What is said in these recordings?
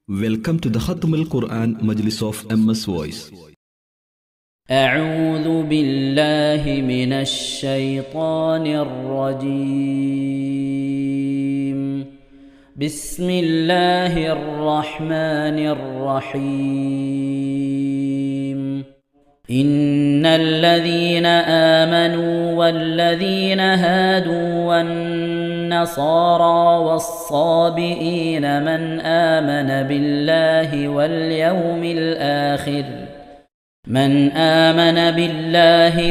Welcome to the Khatm al-Quran Majlis of MS Voice. أعوذ بالله من الشيطان الرجيم. بسم الله الرحمن الرحيم. إن الذين آمنوا والذين هادوا والنصارى والصابئين من آمن بالله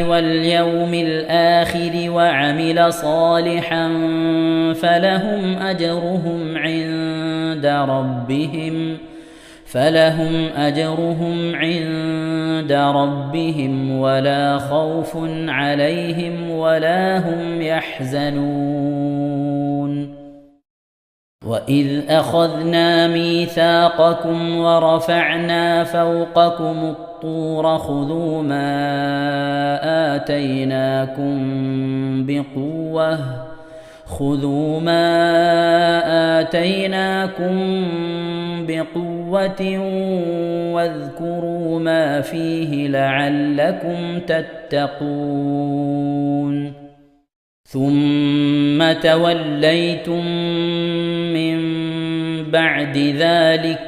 واليوم الآخر وعمل صالحا فلهم أجرهم عند ربهم ولا خوف عليهم ولا هم يحزنون. وإذ أخذنا ميثاقكم ورفعنا فوقكم الطور خذوا ما آتيناكم بقوة واذكروا ما فيه لعلكم تتقون. ثم توليتم من بعد ذلك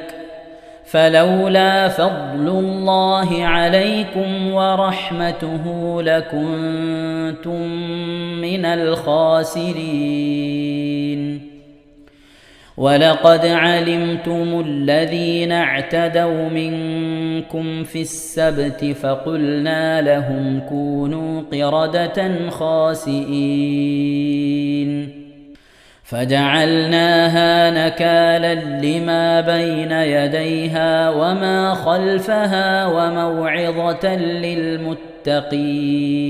فلولا فضل الله عليكم ورحمته لكنتم من الخاسرين. ولقد علمتم الذين اعتدوا منكم في السبت فقلنا لهم كونوا قردة خاسئين فجعلناها نكالا لما بين يديها وما خلفها وموعظة للمتقين.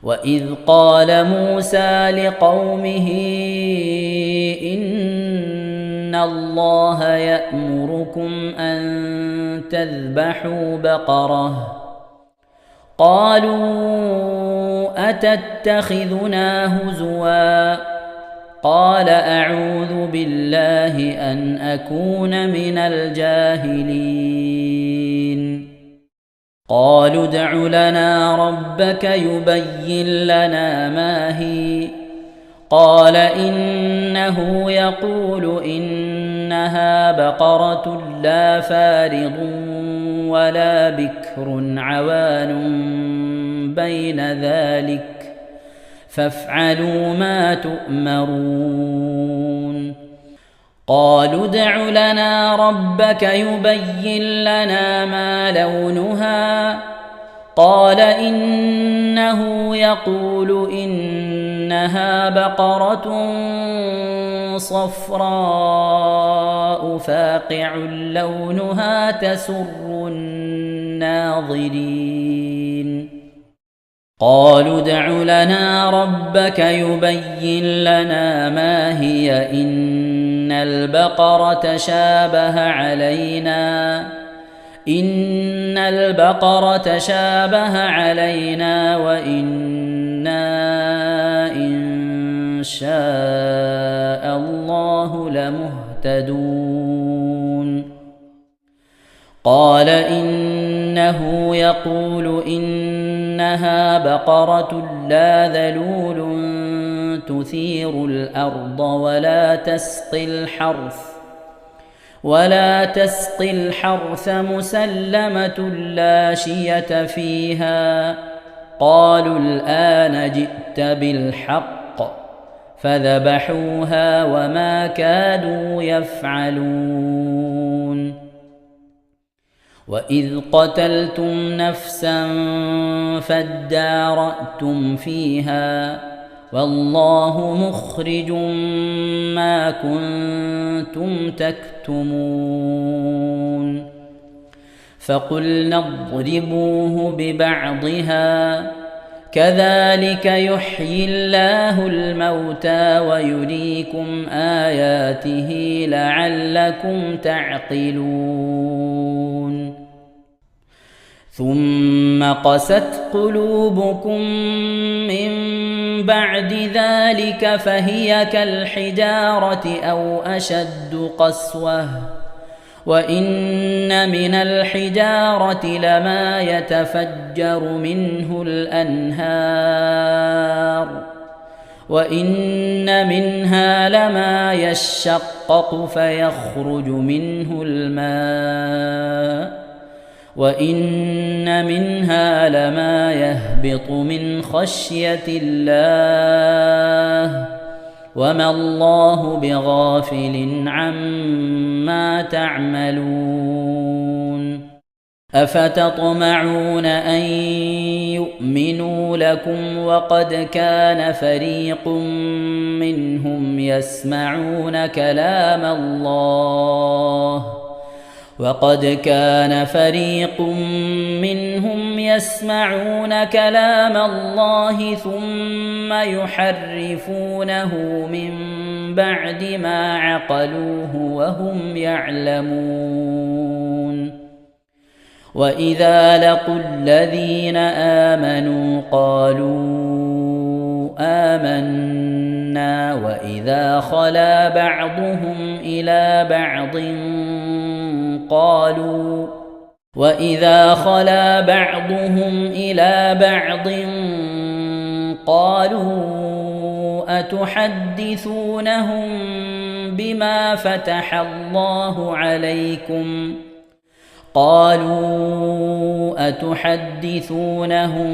وإذ قال موسى لقومه إن الله يأمركم أن تذبحوا بقرة قالوا أتتخذنا هزوا قال أعوذ بالله أن أكون من الجاهلين. قالوا ادع لنا ربك يبين لنا ما هي قال إنه يقول إنها بقرة لا فارض ولا بكر عوان بين ذلك فافعلوا ما تؤمرون. قالوا ادع لنا ربك يبين لنا ما لونها قال إنه يقول إنها بقرة صفراء فاقع لونها تسر الناظرين. قالوا ادع لنا ربك يبين لنا ما هي إن البقرة شابه علينا وإنا إن شاء الله لمهتدون. قال إنه يقول إنها بقرة لا ذلول تثير الأرض ولا تسقي الحرث مسلمة لا شية فيها. قالوا الآن جئت بالحق فذبحوها وما كادوا يفعلون. وإذ قتلتم نفسا فادارأتم فيها والله مخرج ما كنتم تكتمون. فقلنا اضربوه ببعضها كذلك يحيي الله الموتى ويريكم آياته لعلكم تعقلون. ثم قست قلوبكم من بعد ذلك فهي كالحجارة أو أشد قسوة وإن من الحجارة لما يتفجر منه الأنهار وإن منها لما يشقق فيخرج منه الماء وإن منها لما يهبط من خشية الله وما الله بغافل عما تعملون أفتطمعون أن يؤمنوا لكم وقد كان فريق منهم يسمعون كلام الله ثم يحرفونه من بعد ما عقلوه وهم يعلمون وإذا لقوا الذين آمنوا قالوا آمنا وإذا خلا بعضهم إلى بعض قالوا أتحدثونهم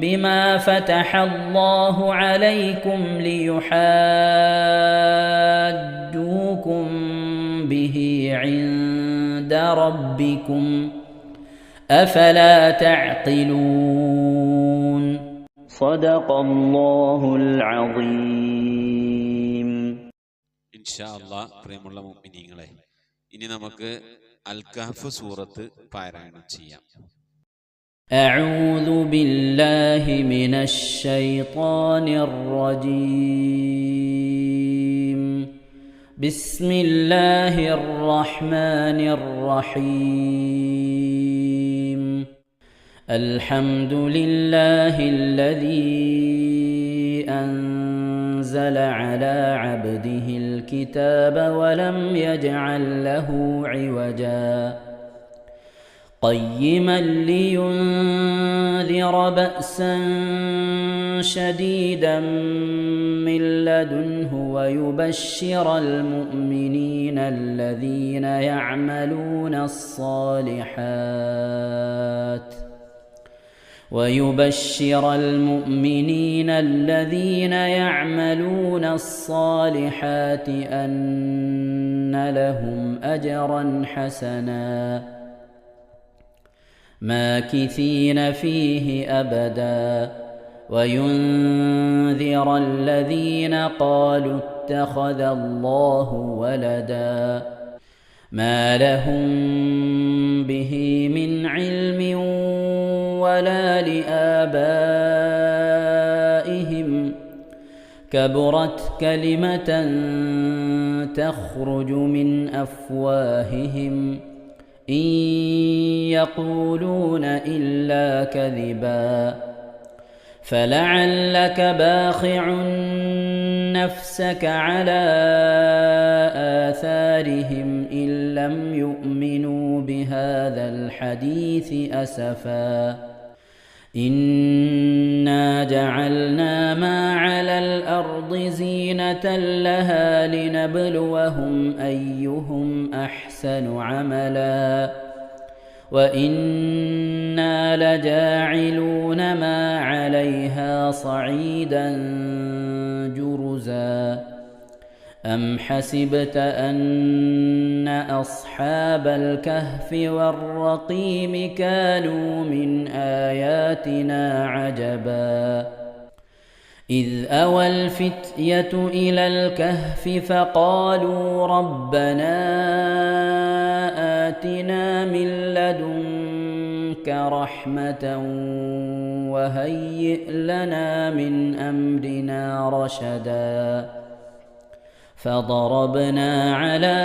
بما فتح الله عليكم ليحاجوكم به عند ربكم أفلا تعقلون صدق الله العظيم. ഇൻഷാ അല്ലാഹ് പ്രിയമുള്ള മുഅ്മിനീങ്ങളെ, ഇനി നമുക്ക് അൽ കഹ്ഫ് സൂറത്ത് പാരായണം ചെയ്യാം. أعوذ بالله من الشيطان الرجيم. بسم الله الرحمن الرحيم. الحمد لله الذي أنزل على عبده الكتاب ولم يجعل له عوجا قيما لينذر بأسا شديدا من لدنه ويبشر المؤمنين الذين يعملون الصالحات أن لهم أجرا حسنا ماكثين فيه أبدا وينذر الذين قالوا اتخذ الله ولدا ما لهم به من علم ولا لآبائهم كبرت كلمة تخرج من أفواههم إن يقولون إلا كذبا فلعلك باخع نفسك على آثارهم إن لم يؤمنوا بهذا الحديث أسفا إنا جعلنا ما على الأرض زينة لها لنبلوهم أيهم أحسن عملا وإنا لجاعلون ما عليها صعيدا جرزا أم حسبت أن أصحاب الكهف والرقيم كانوا من آياتنا عجبا إذ أوى الفتية إلى الكهف فقالوا ربنا آتنا من لدنك رحمة وهيئ لنا من أمرنا رشدا فضربنا على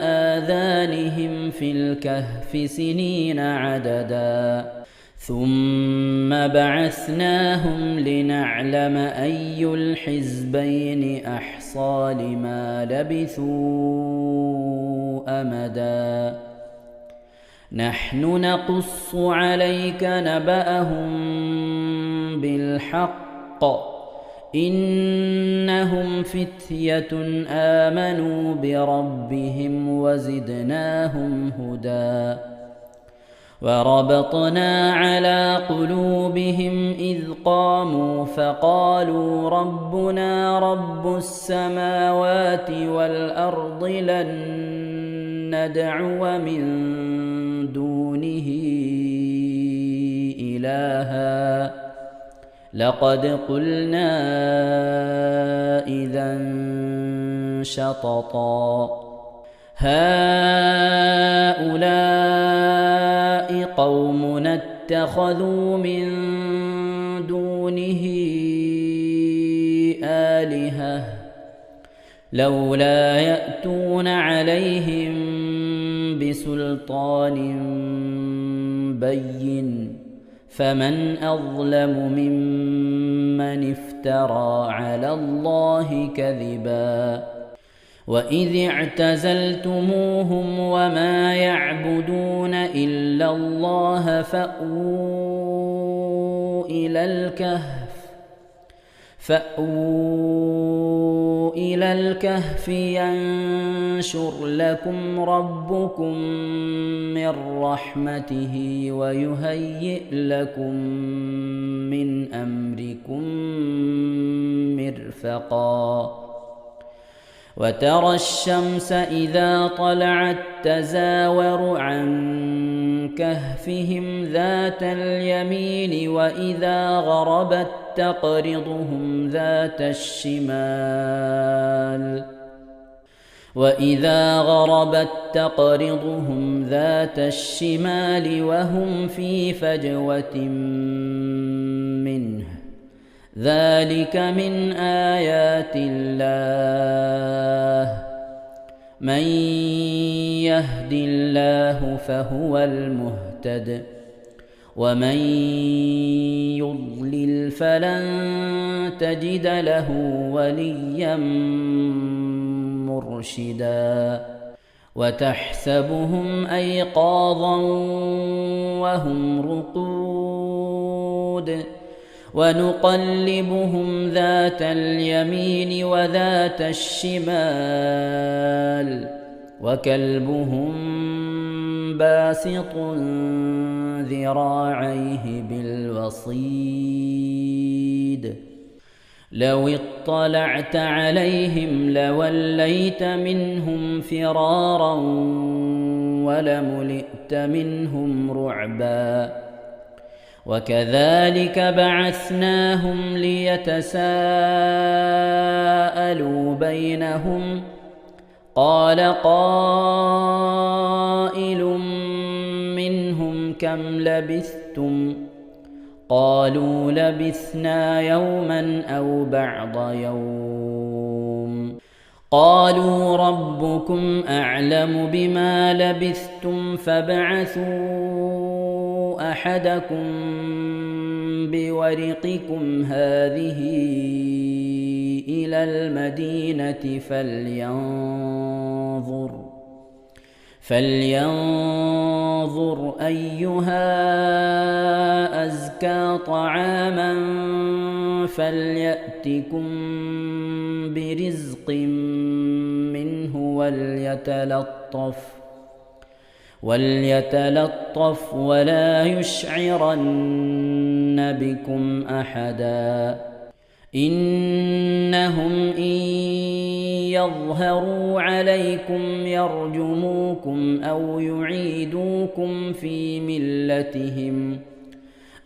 آذانهم في الكهف سنين عددا ثم بعثناهم لنعلم أي الحزبين أحصى لما لبثوا أمدا نحن نقص عليك نبأهم بالحق إنهم فتية آمنوا بربهم وزدناهم هدى وربطنا على قلوبهم إذ قاموا فقالوا ربنا رب السماوات والأرض لن ندعو من دونه إلها لقد قلنا إذا شططا هؤلاء قومنا اتخذوا من دونه آلهة لولا يأتون عليهم بسلطان بين فمن أظلم ممن افترى على الله كذبا وإذ اعتزلتموهم وما يعبدون إلا الله فأووا إلى الكهف ينشر لكم ربكم من رحمته ويهيئ لكم من أمركم مرفقا وترى الشمس إذا طلعت تزاور عن كهفهم ذات اليمين وإذا غربت تقرضهم ذات الشمال وهم في فجوة منه ذلك من آيات الله من يهد الله فهو المهتد ومن يضلل فلن تجد له وليا مرشدا وتحسبهم أيقاظا وهم رقود ونقلبهم ذات اليمين وذات الشمال وكلبهم باسط ذراعيه بالوصيد لو اطلعت عليهم لوليت منهم فرارا ولملئت منهم رعبا وكذلك بعثناهم ليتساءلوا بينهم قال قائل منهم كم لبثتم قالوا لبثنا يوما أو بعض يوم قالوا ربكم أعلم بما لبثتم فابعثوا أحدكم بورقكم هذه إلى المدينة فلينظر أيها أزكى طعاما فليأتكم برزق منه وليتلطف ولا يشعرن بكم أحدا إنهم إن يظهروا عليكم يرجموكم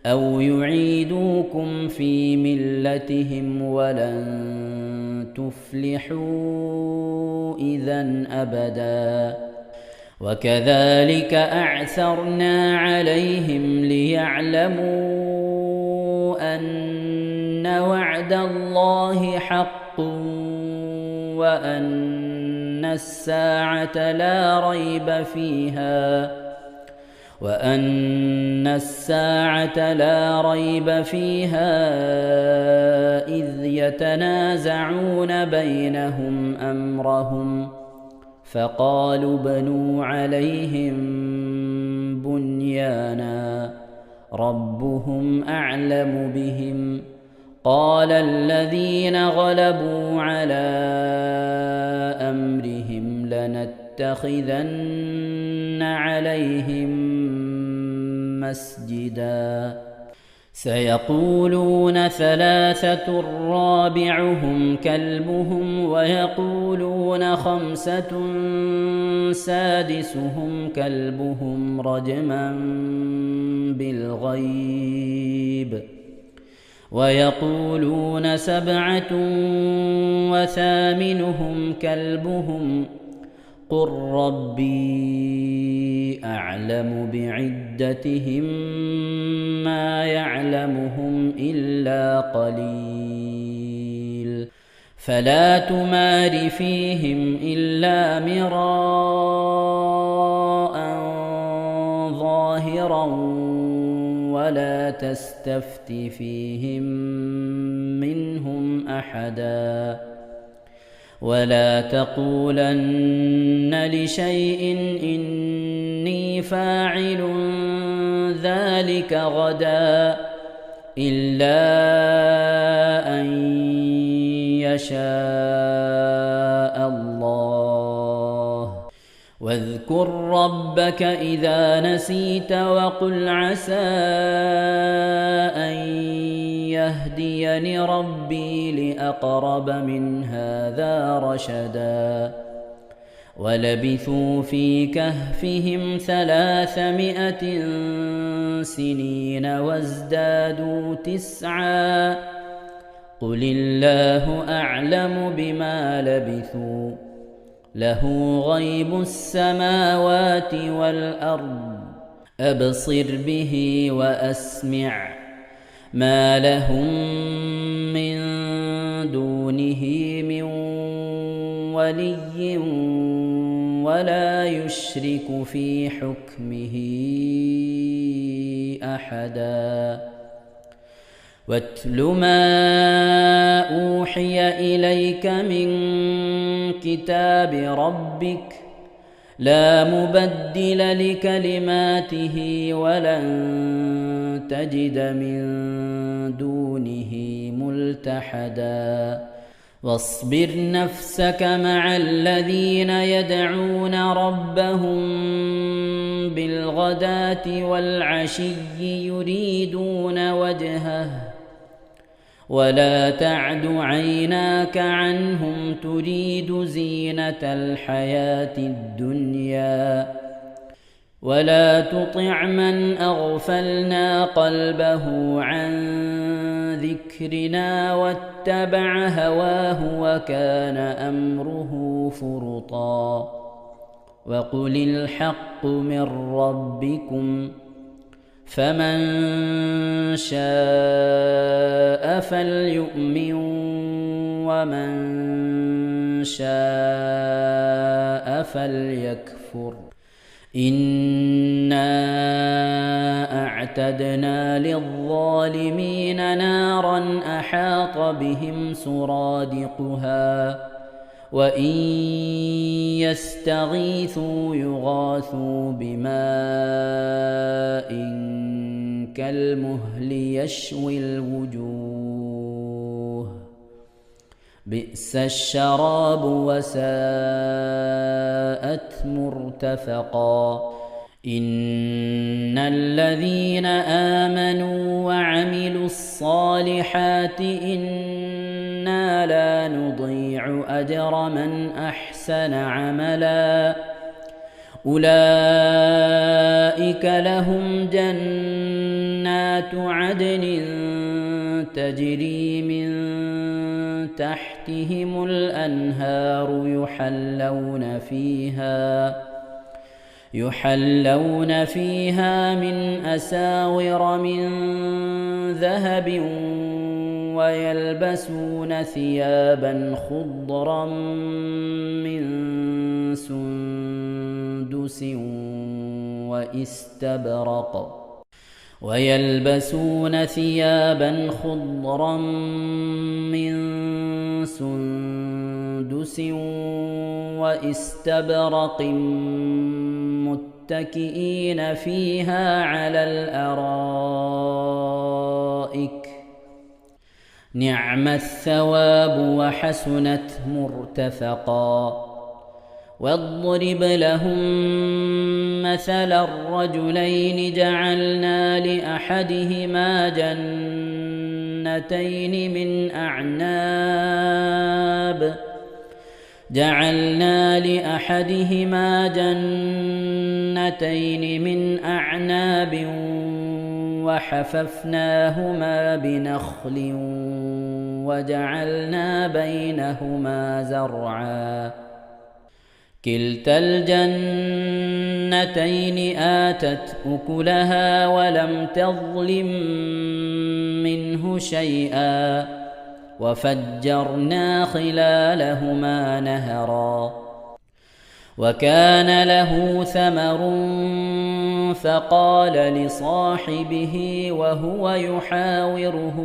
أو يعيدوكم في ملتهم ولن تفلحوا إذن أبدا وكذلك أعثرنا عليهم ليعلموا أن وعد الله حق وأن الساعة لا ريب فيها إذ يتنازعون بينهم أمرهم فقالوا ابنوا عليهم بنيانا ربهم أعلم بهم قال الذين غلبوا على أمرهم لنتخذن عليهم مسجدا سيقولون ثلاثة رابعهم كلبهم ويقولون خمسة سادسهم كلبهم رجما بالغيب ويقولون سبعة وثامنهم كلبهم قل ربي أعلم بعدتهم ما يعلمهم إلا قليل فلا تمار فيهم إلا مراء ظاهرا ولا تستفت فيهم منهم أحدا ولا تقولن لشيء إني فاعل ذلك غدا إلا أن يشاء الله واذكر ربك إذا نسيت وقل عسى أن يهديني ربي لأقرب من هذا رشدا ولبثوا في كهفهم 300 سنين وازدادوا 9 قل الله أعلم بما لبثوا له غيب السماوات والأرض أبصر به وأسمع ما لهم من دونه من ولي ولا يشرك في حكمه أحدا واتل ما أوحي إليك من كتاب ربك لا مبدل لكلماته ولن تجد من دونه ملتحدا واصبر نفسك مع الذين يدعون ربهم بالغداة والعشي يريدون وجهه ولا تعد عيناك عنهم تريد زينة الحياة الدنيا ولا تطع من أغفلنا قلبه عن ذكرنا واتبع هواه وكان أمره فرطا وقل الحق من ربكم فمن شاء فليؤمن ومن شاء فليكفر إنا أعتدنا للظالمين نارا أحاط بهم سرادقها وإن يستغيثوا يغاثوا بماء كالمهل يشوي الوجوه بئس الشراب وساءت مرتفقا إن الذين آمنوا وعملوا الصالحات إنا لا نضيع أجر من أحسن عملا أولئك لهم جنات عدن تجري من تحتهم الأنهار يحلون فيها من أساور من ذهب ويلبسون ثيابا خضرا من سندس واستبرق متكئين فيها على الأرائك نعم الثواب وحسنت مرتفقا. واضرب لهم مثل الرجلين جعلنا لأحدهما جنتين من أعناب وحففناهما بنخل وجعلنا بينهما زرعا كلتا الجنتين آتت أكلها ولم تظلم منه شيئا وفجرنا خلالهما نهرا. وكان له ثمر فقال لصاحبه وهو يحاوره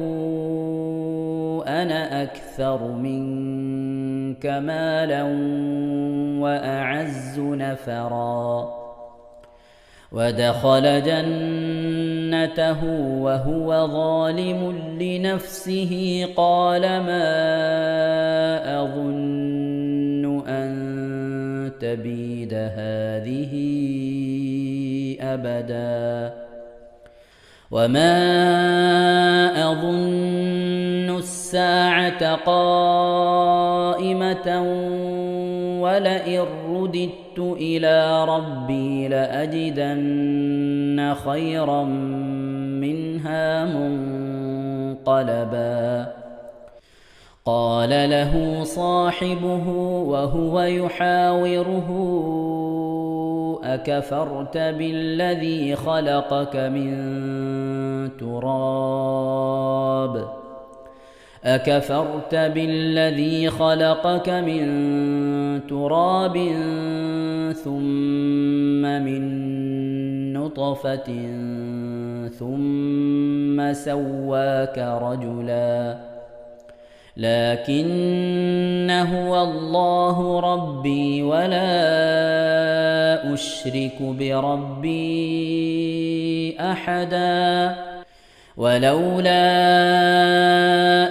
أنا أكثر منك مالا وأعز نفرا. ودخل جنته وهو ظالم لنفسه قال ما أظن أن تبيد هذه أبدا وما أظن الساعة قائمة ولئن رددت إلى ربي لأجدن خيرا منها منقلبا. قال له صاحبه وهو يحاوره أكفرت بالذي خلقك من تراب ثم من نطفة ثم سواك رجلا لكن هو الله ربي ولا أشرك بربي أحدا. ولولا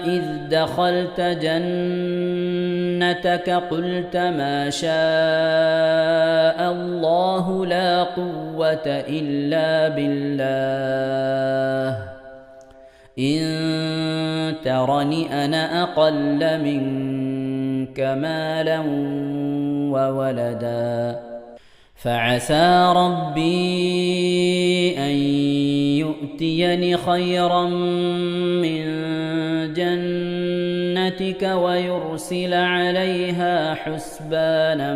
إذ دخلت جنتك قلت ما شاء الله لا قوة إلا بالله إن ترني أنا أقل منك مالا وولدا فعسى ربي أن يؤتيني خيرا من جنتك ويرسل عليها حسبانا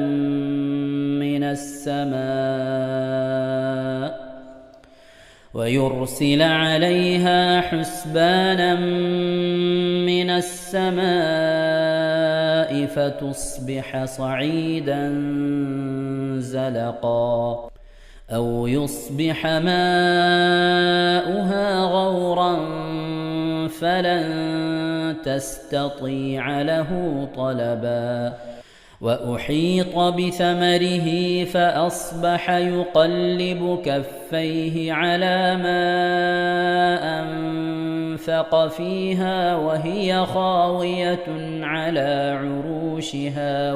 من السماء فتصبح صعيدا زلقا أو يصبح ماؤها غورا فلن تستطيع له طلبا. وأحيط بثمره فأصبح يقلب كفيه على ما أنفق فيها وهي خاوية على عروشها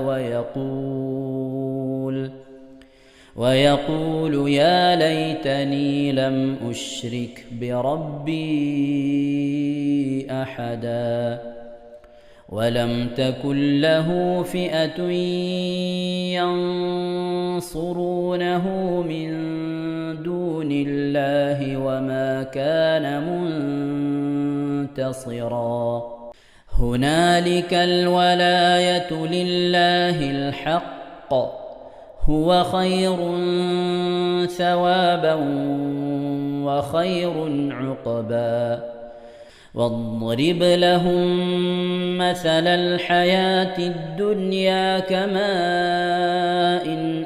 ويقول يا ليتني لم أشرك بربي أحدا. ولم تكن له فئة ينصرونه من دون الله وما كان منتصرا. هنالك الولاية لله الحق هو خير ثوابا وخير عقبا. واضرب لهم مثل الحياة الدنيا كماء إن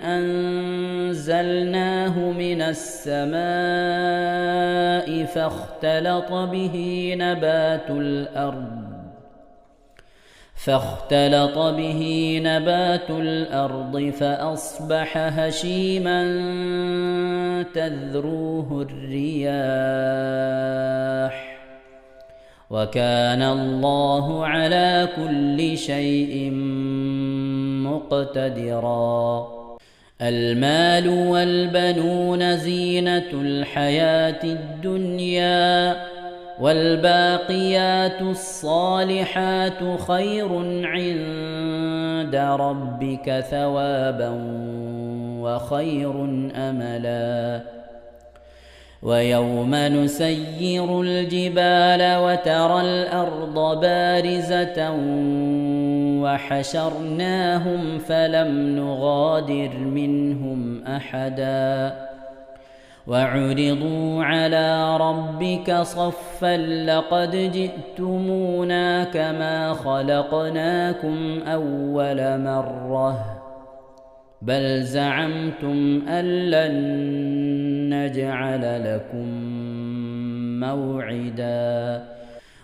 أنزلناه من السماء فاختلط به نبات الأرض فأصبح هشيما تذروه الرياح وكان الله على كل شيء مقتدرا. المال والبنون زينة الحياة الدنيا والباقيات الصالحات خير عند ربك ثوابا وخير أملا. ويوم نسير الجبال وترى الأرض بارزة وحشرناهم فلم نغادر منهم أحدا وعرضوا على ربك صفا لقد جئتمونا كما خلقناكم أول مرة بل زعمتم أن لن نجعل لكم موعدا.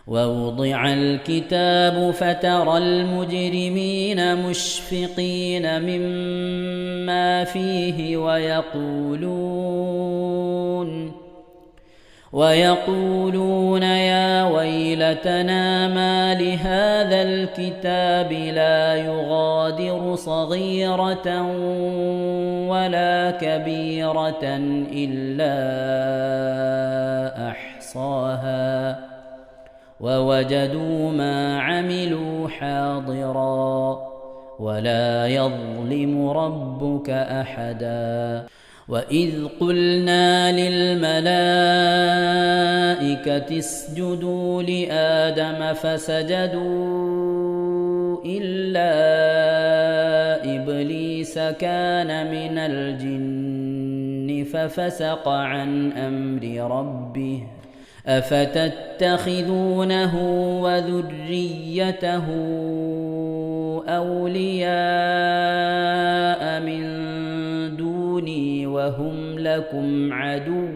ووضع الكتاب فترى المجرمين مشفقين مما فيه ويقولون يا ويلتنا ما لهذا الكتاب لا يغادر صغيرة ولا كبيرة إلا أحصاها ووجدوا ما عملوا حاضرا ولا يظلم ربك أحدا. وإذ قلنا للملائكة اسجدوا لآدم فسجدوا إلا إبليس كان من الجن ففسق عن أمر ربه أفتتخذونه وذريته أولياء من دوني وهم لكم عدو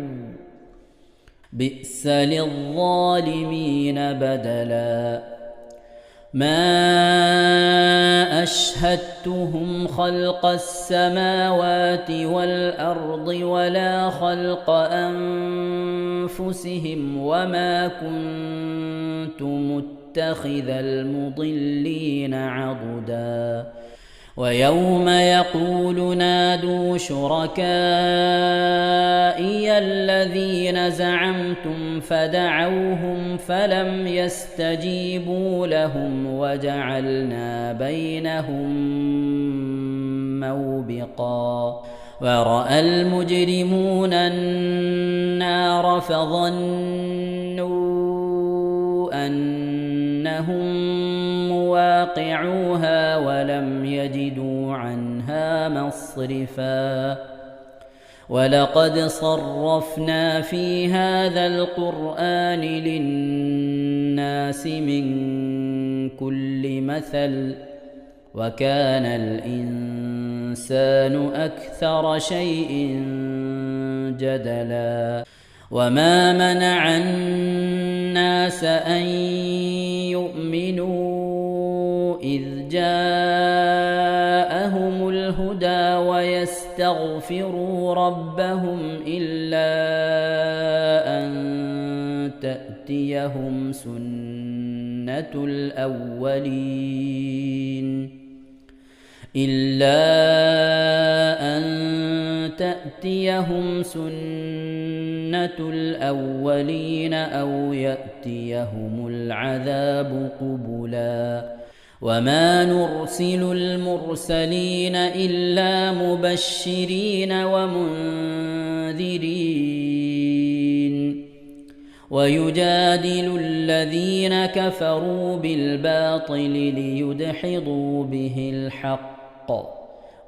بئس للظالمين بدلا. ما أشهدتهم خلق السماوات والأرض ولا خلق أنفسهم وما كنت متخذ المضلين عضدا. ويوم يقول نادوا شركائي الذين زعمتم فدعوهم فلم يستجيبوا لهم وجعلنا بينهم موبقا. ورأى المجرمون النار فظنوا أنهم مواقعوها ولم يجدوا عنها مصرفا. ولقد صرفنا في هذا القرآن للناس من كل مثل وكان الإنسان أكثر شيء جدلا. وما منع الناس أن يؤمنوا إذ جاءهم الهدى ويستغفروا ربهم إلا أن تأتيهم سنة الأولين أو يأتيهم العذاب قبلا. وما نرسل المرسلين إلا مبشرين ومنذرين ويجادل الذين كفروا بالباطل ليدحضوا به الحق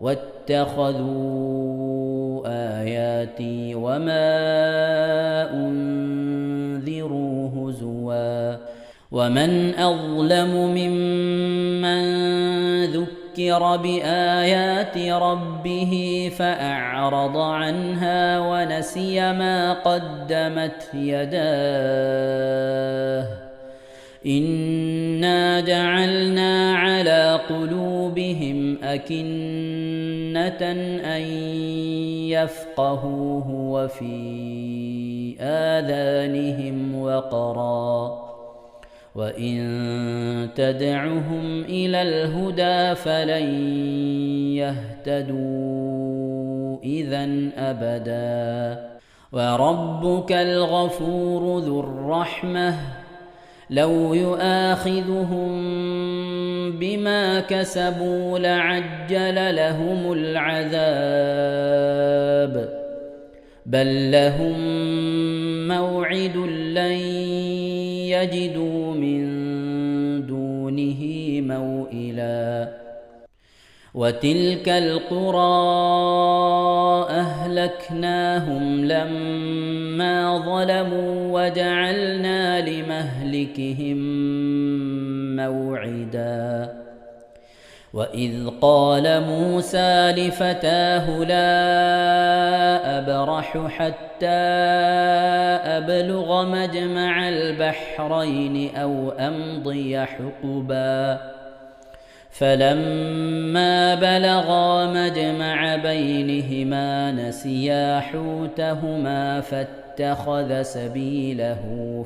واتخذوا آياتي وما أنذروا هزوا. ومن أظلم ممن ذكر بآيات ربه فأعرض عنها ونسي ما قدمت يداه إنا جعلنا على قلوبهم أكنة أن يفقهوه وفي آذانهم وقرا وإن تدعهم إلى الهدى فلن يهتدوا إذن أبدا وربك الغفور ذو الرحمة لو يؤاخذهم بما كسبوا لعجل لهم العذاب بل لهم موعد لن يجدوا من دونه موئلا وتلك القرى أهلكناهم لما ظلموا وجعلنا لمهلكهم موعدا وإذ قال موسى لفتاه لا أبرح حتى أبلغ مجمع البحرين أو أمضي حقبا فلما بلغا مجمع بينهما نسيا حوتهما فاتخذ سبيله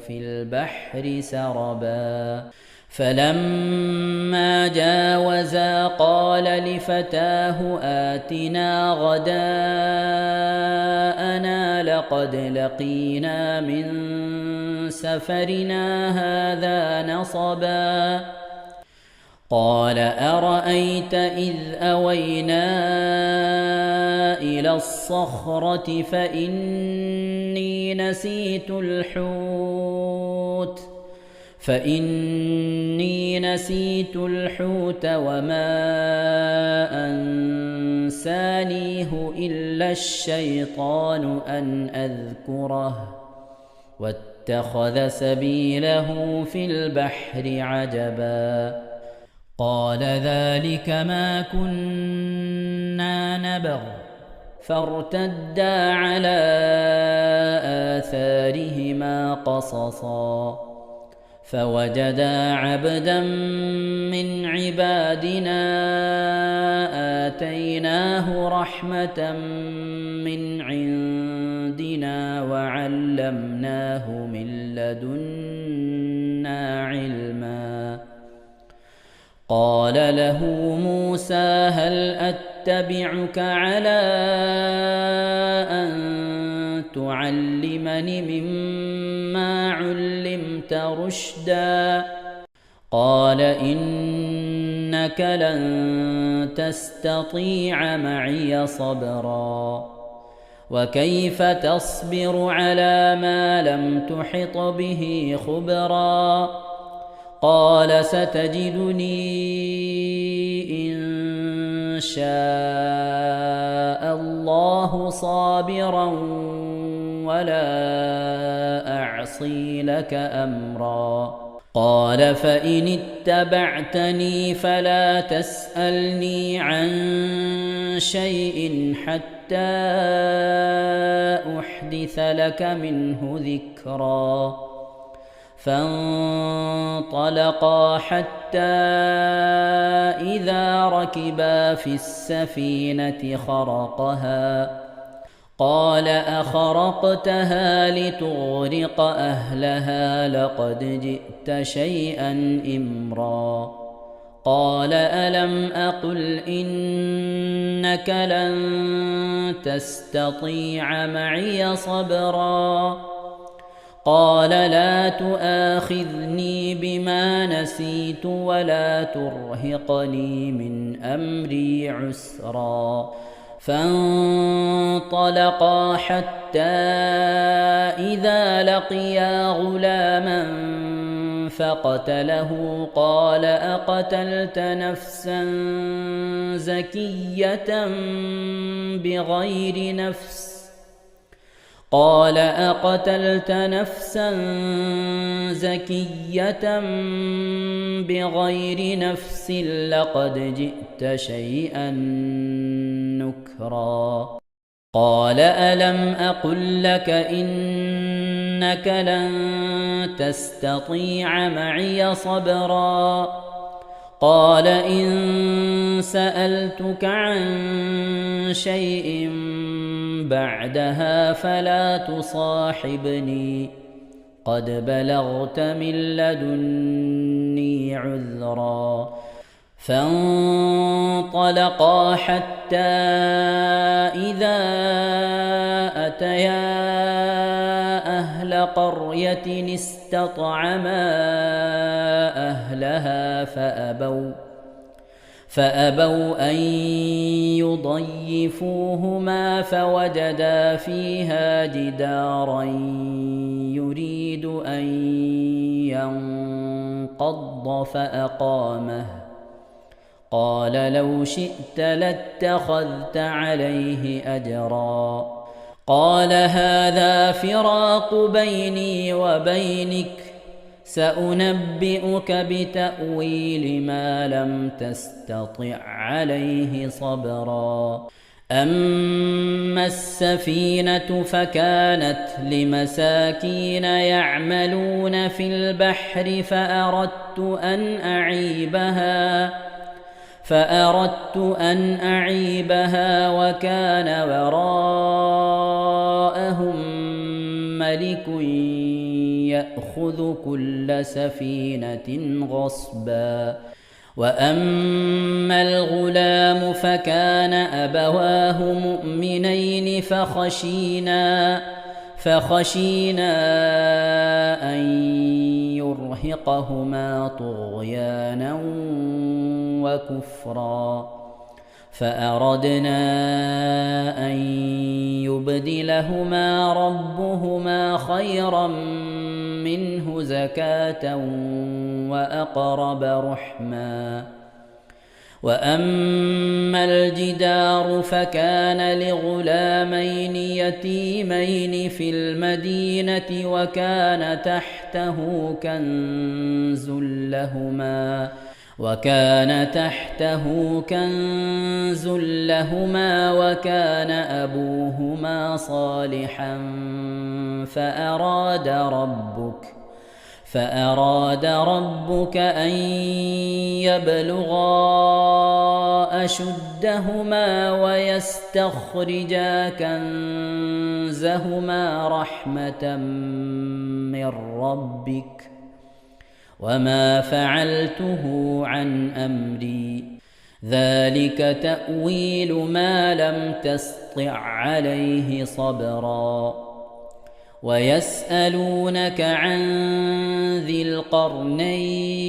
في البحر سربا فلما جاوزا قال لفتاه آتنا غداءنا لقد لقينا من سفرنا هذا نصبا قال أرأيت إذ أوينا إلى الصخرة فإني نسيت الحوت وما أنسانيه إلا الشيطان أن أذكره واتخذ سبيله في البحر عجبا قال ذلك ما كنا نبغ فارتدا على آثارهما قصصا فوجدا عبدا من عبادنا آتيناه رحمة من عندنا وعلمناه من لدنا علما قال له موسى هل أتبعك على أن تعلمني مما علمت رشدا قال إنك لن تستطيع معي صبرا وكيف تصبر على ما لم تحط به خبرا قال ستجدني إن شاء الله صابرا ولا أعصي لك أمرا قال فإن اتبعتني فلا تسألني عن شيء حتى أحدث لك منه ذكرا فانطلقا حتى إذا ركبا في السفينة خرقها قال أخرقتها لتغرق أهلها لقد جئت شيئا إمرا قال ألم أقل إنك لن تستطيع معي صبرا قال لا تؤاخذني بما نسيت ولا ترهقني من أمري عسرا فانطلقا حتى إذا لقيا غلاما فقتله قال أقتلت نفسا زكية بغير نفس قال أقتلت نفسا زكية بغير نفس لقد جئت شيئا نكرا قال ألم أقل لك إنك لن تستطيع معي صبرا قال إن سألتك عن شيء بعدها فلا تصاحبني قد بلغت من لدني عذرا فانطلقا حتى إذا أتيا أهل قرية استطعما أهلها فأبوا أن يضيفوهما فوجدا فيها جدارا يريد أن ينقض فأقامه قال لو شئت لاتخذت عليه أجرا قال هذا فراق بيني وبينك سأنبئك بتأويل ما لم تستطع عليه صبرا أما السفينة فكانت لمساكين يعملون في البحر فأردت أن أعيبها وكان وراءهم ملك يأخذ كل سفينة غصبا وأما الغلام فكان أبواه مؤمنين فخشينا أن يرهقهما طغيانا وكفرا فأردنا أن يبدلهما ربهما خيرا منه زكاة وأقرب رحما وأما الجدار فكان لغلامين يتيمين في المدينة وكان تحته كنز لهما وكان أبوهما صالحا فأراد ربك أن يبلغا أشدهما ويستخرجا كنزهما رحمة من ربك وما فعلته عن أمري ذلك تأويل ما لم تسطع عليه صبرا ويسألونك عن ذي القرنين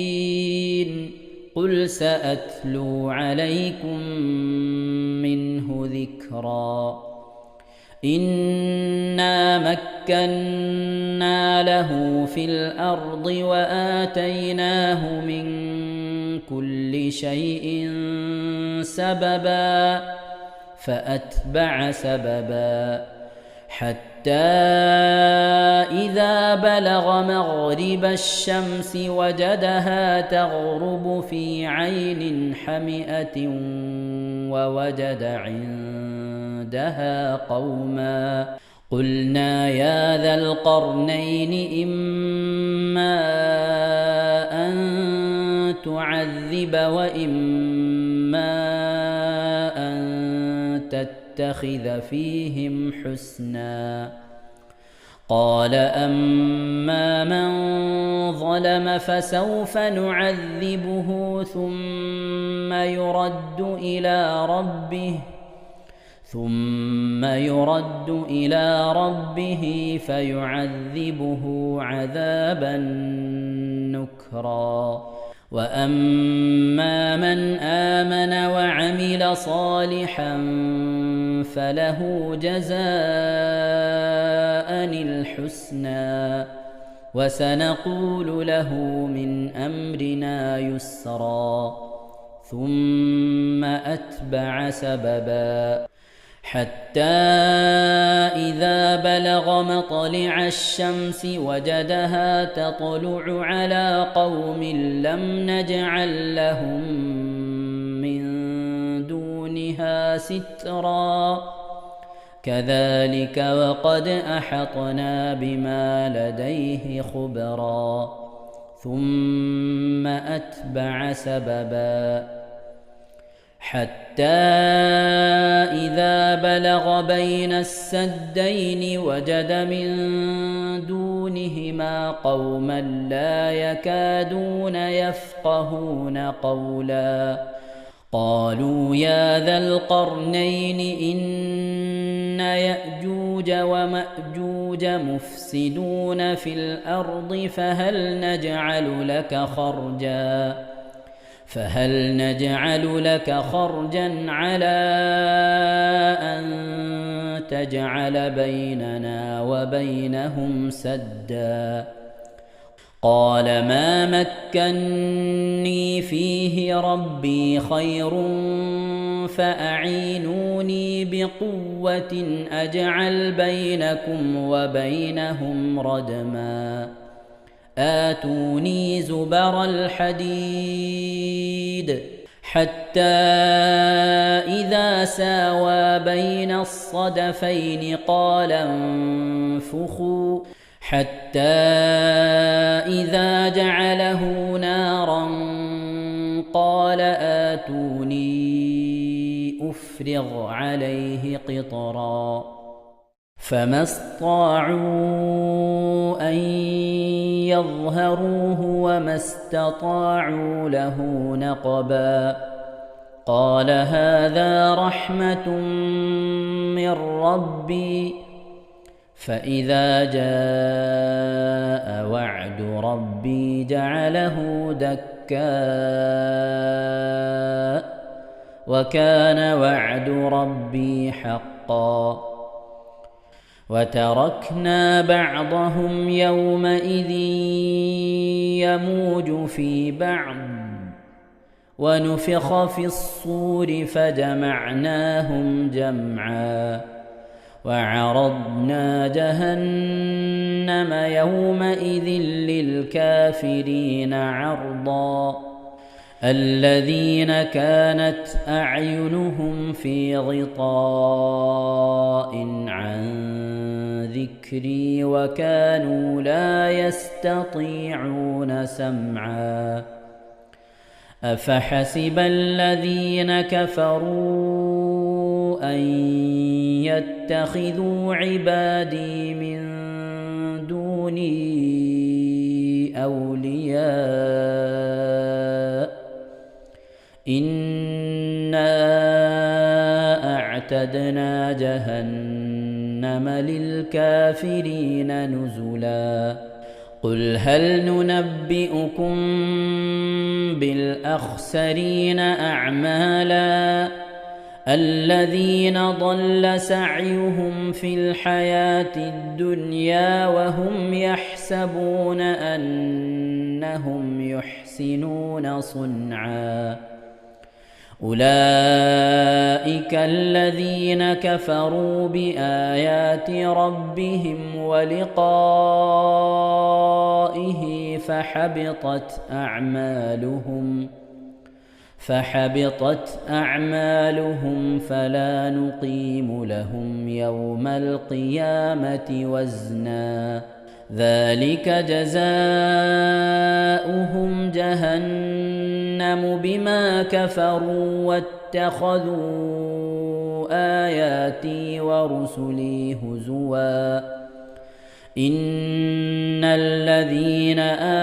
قل سأتلو عليكم منه ذكرا إنا مكنا له في الأرض وآتيناه من كل شيء سببا فأتبع سببا حتى إذا بلغ مغرب الشمس وجدها تغرب في عين حمئة ووجد عندها قوما قلنا يا ذا القرنين إما أن تعذب وإما أن تتخذ فيهم حسنا قال أما من ظلم فسوف نعذبه ثم يرد إلى ربه فيعذبه عذابا نكرا وأما من آمن وعمل صالحا فله جزاء الحسنى وسنقول له من أمرنا يسرا ثم أتبع سببا حتى إذا بلغ مطلع الشمس وجدها تطلع على قوم لم نجعل لهم من دونها سترا كذلك وقد أحطنا بما لديه خبرا ثم أتبع سببا حتى إذا بلغ بين السدين وجد من دونهما قوما لا يكادون يفقهون قولا قالوا يا ذا القرنين إن يأجوج ومأجوج مفسدون في الأرض فهل نجعل لك خرجا على أن تجعل بيننا وبينهم سدا قال ما مكني فيه ربي خير فأعينوني بقوة أجعل بينكم وبينهم ردما آتوني زبر الحديد حتى إذا ساوى بين الصدفين قال انفخوا حتى إذا جعله نارا قال آتوني أفرغ عليه قطرا فما استطاعوا أن يظهروه وما استطاعوا له نقبا قال هذا رحمة من ربي فإذا جاء وعد ربي جعله دكاء وكان وعد ربي حقا وتركنا بعضهم يومئذ يموج في بعض ونفخ في الصور فجمعناهم جمعا وعرضنا جهنم يومئذ للكافرين عرضا الذين كانت أعينهم في غطاء عن ذكري وكانوا لا يستطيعون سمعا أفحسب الذين كفروا أن يتخذوا عبادي من دوني أولياء إنا أعتدنا جهنم للكافرين نزلا قل هل ننبئكم بالأخسرين أعمالا الذين ضل سعيهم في الحياة الدنيا وهم يحسبون أنهم يحسنون صنعا أولئك الذين كفروا بآيات ربهم ولقائه فحبطت أعمالهم فلا نقيم لهم يوم القيامة وزنا ذلك جزاؤهم جهنم بما كفروا واتخذوا آياتي ورسلي هزوا إن الذين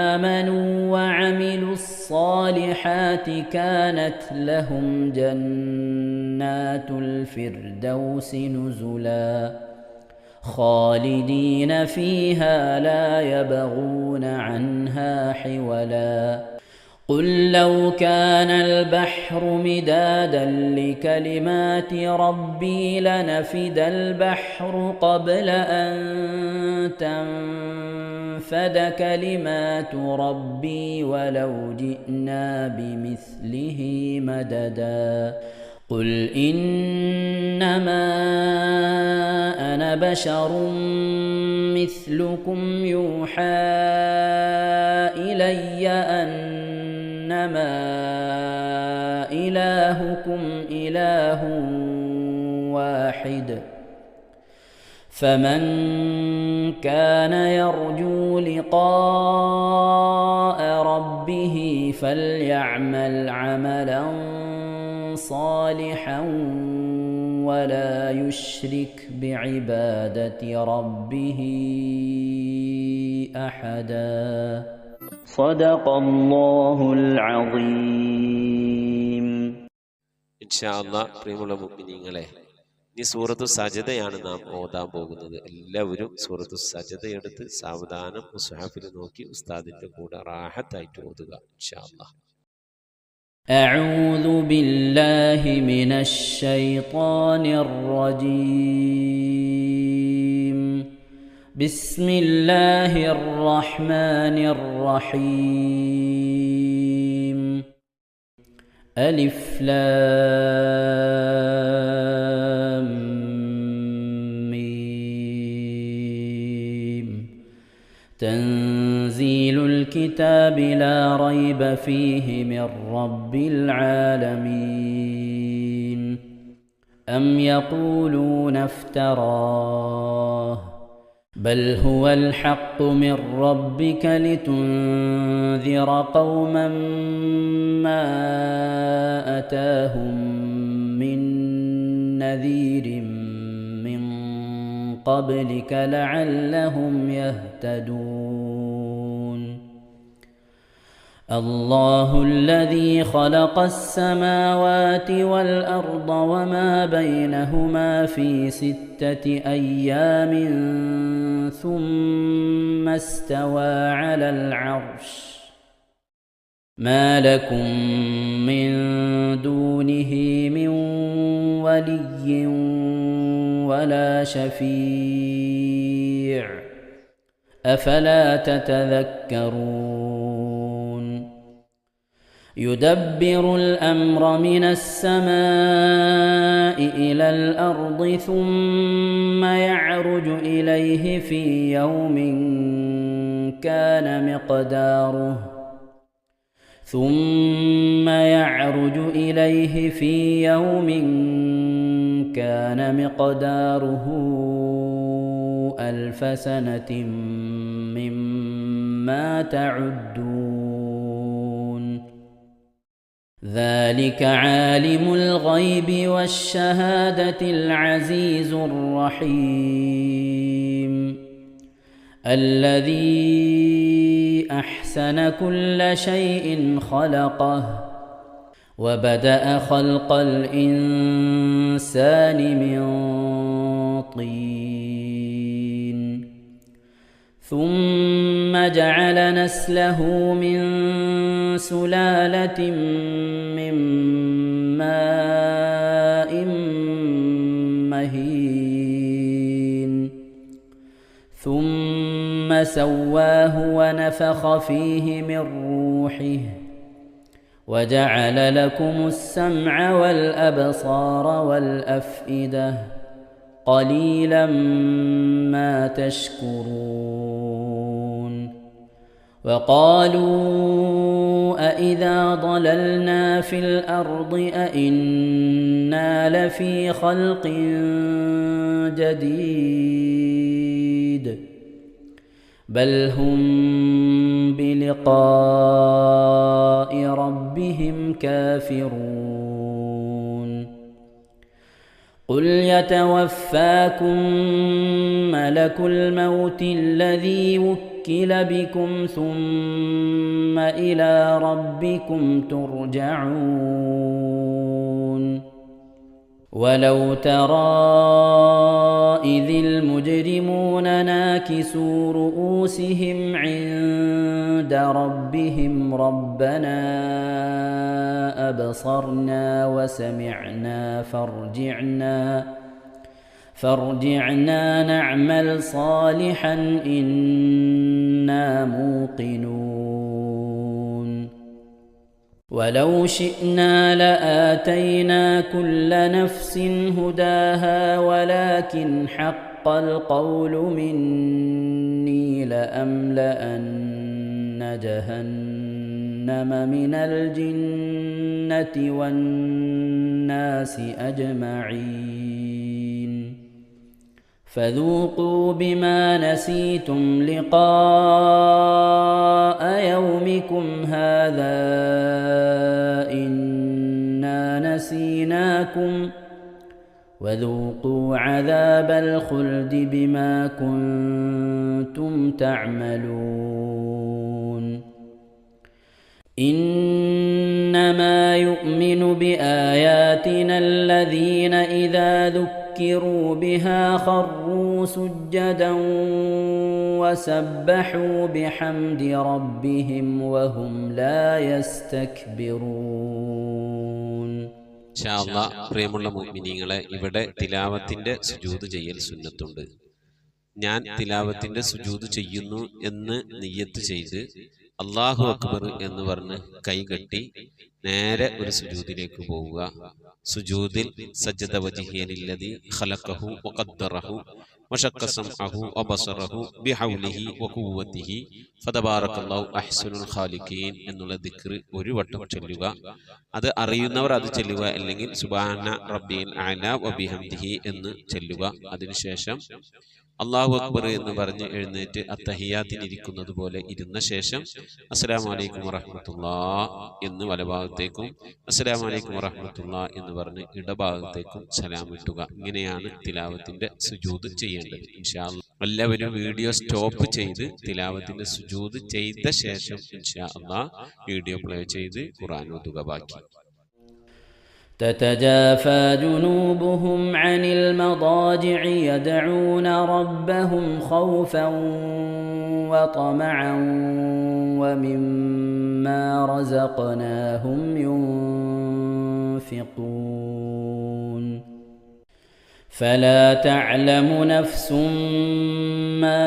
آمنوا وعملوا الصالحات كانت لهم جنات الفردوس نزلا خالدين فيها لا يبغون عنها حولا قل لو كان البحر مدادا لكلمات ربي لنفد البحر قبل أن تنفد كلمات ربي ولو جئنا بمثله مددا قل إنما أنا بشر مثلكم يوحى إلي أنما إلهكم إله واحد فمن كان يرجو لقاء ربه فليعمل عملا صالحا ولا يشرك بعبادة ربه أحدا صدق الله العظيم. ഇൻഷാ അല്ലാഹ് പ്രിയമുള്ള മുഅ്മിനീങ്ങളെ, ഇനി സൂറത്തു സജദയാണ് നാം ഓതാൻ പോകുന്നത്. എല്ലാവരും സൂറത്തു സജദ എടുത്ത് സാവധാനം മുസ്ഹഫിൽ നോക്കി ഉസ്താദിന്റെ കൂടെ റാഹത്തായിട്ട് ഓതുക ഇൻഷാ അല്ലാഹ്. أعوذ بالله من الشيطان الرجيم. بسم الله الرحمن الرحيم. ألف لام ميم. تنزيل الكتاب لا ريب فيه من رب العالمين. أم يقولون افتراه بل هو الحق من ربك لتنذر قوما ما أتاهم من نذير من قبلك لعلهم يهتدون. الله الذي خلق السماوات والأرض وما بينهما في 6 أيام ثم استوى على العرش ما لكم من دونه من ولي ولا شفيع أفلا تتذكرون. يدبر الأمر من السماء إلى الأرض ثم يعرج إليه في يوم كان مقداره 1000 سنة مما تعدون. ذلك عالم الغيب والشهادة العزيز الرحيم الذي أحسن كل شيء خلقه وبدأ خلق الإنسان من طين ثم جعل نسله من سلالة من ماء مهين ثم سواه ونفخ فيه من روحه وجعل لكم السمع والأبصار والأفئدة قليلا ما تشكرون. وقالوا أإذا ضللنا في الأرض أإنا لفي خلق جديد بل هم بلقاء ربهم كافرون. قل يتوفاكم ملك الموت الذي وكل بكم ثم إلى ربكم ترجعون. ولو ترى إذ المجرمون ناكسوا رؤوسهم عند ربهم ربنا أبصرنا وسمعنا فارجعنا نعمل صالحا إنا موقنون. ولو شئنا لآتينا كل نفس هداها ولكن حق القول مني لأملأن جهنم من الجنة والناس أجمعين فذوقوا بما نسيتم لقاء يومكم هذا إنا نسيناكم وذوقوا عذاب الخلد بما كنتم تعملون إنما يؤمن بآياتنا الذين إذا ذكروا بها خروا سجدا وسبحوا بحمد ربهم وهم لا يستكبرون. ഇൻഷാ അല്ലാഹ് പ്രിയമുള്ള മുഅ്മിനീങ്ങളെ, ഇവിടെ തിലാവത്തിന്റെ സുജൂദ് ചെയ്യൽ സുന്നത്തുണ്ട്. ഞാൻ തിലാവത്തിന്റെ സുജൂദ് ചെയ്യുന്നു എന്ന് നിയ്യത്ത് ചെയ്ത് അല്ലാഹു അക്ബർ എന്ന് പറഞ്ഞ് കൈകെട്ടി നേരെ ഒരു സുജൂദിലേക്ക് പോവുക. സുജൂദിൽ സജ്ജദ വജ്ഹിയ ലില്ലദി ഖലഖഹു വഖദ്ദറഹു വശക്ക സംഅഹു വബസറഹു ബിഹൗലിഹി വഖുവ്വതിഹി ഫതബാറകല്ലാഹു അഹ്സനുൽ ഖാലിഖീൻ എന്നുള്ള ദിക്ർ ഒരു വട്ടം ചൊല്ലുക. അത് അറിയുന്നവർ അത് ചൊല്ലുക, അല്ലെങ്കിൽ സുബ്ഹാന റബ്ബിൽ അഅല വബിഹംദിഹി എന്ന് ചൊല്ലുക. അതിനുശേഷം അല്ലാഹു അക്ബർ എന്ന് പറഞ്ഞ് എഴുന്നേറ്റ് അത്തഹിയാത്തിനിരിക്കുന്നത് പോലെ ഇരുന്ന ശേഷം അസ്സലാമു അലൈക്കും വറഹ്മത്തുള്ളാഹ് എന്ന് വലഭാഗത്തേക്കും അസ്സലാമു അലൈക്കും വറഹ്മത്തുള്ളാഹ് എന്ന് പറഞ്ഞ് ഇടഭാഗത്തേക്കും സലാം ഇട്ടുക. ഇങ്ങനെയാണ് തിലാവത്തിന്റെ സുജൂദ് ചെയ്യേണ്ടത്. ഇൻഷാ അല്ലാഹ് എല്ലാവരും വീഡിയോ സ്റ്റോപ്പ് ചെയ്ത് തിലാവത്തിന്റെ സുജൂദ് ചെയ്ത ശേഷം ഇൻഷാ അല്ലാഹ് വീഡിയോ പ്ലേ ചെയ്ത് ഖുർആൻ ഓതുക. ബാക്കി تتجافى جنوبهم عن المضاجع يدعون ربهم خوفا وطمعا ومما رزقناهم ينفقون فلا تعلم نفس ما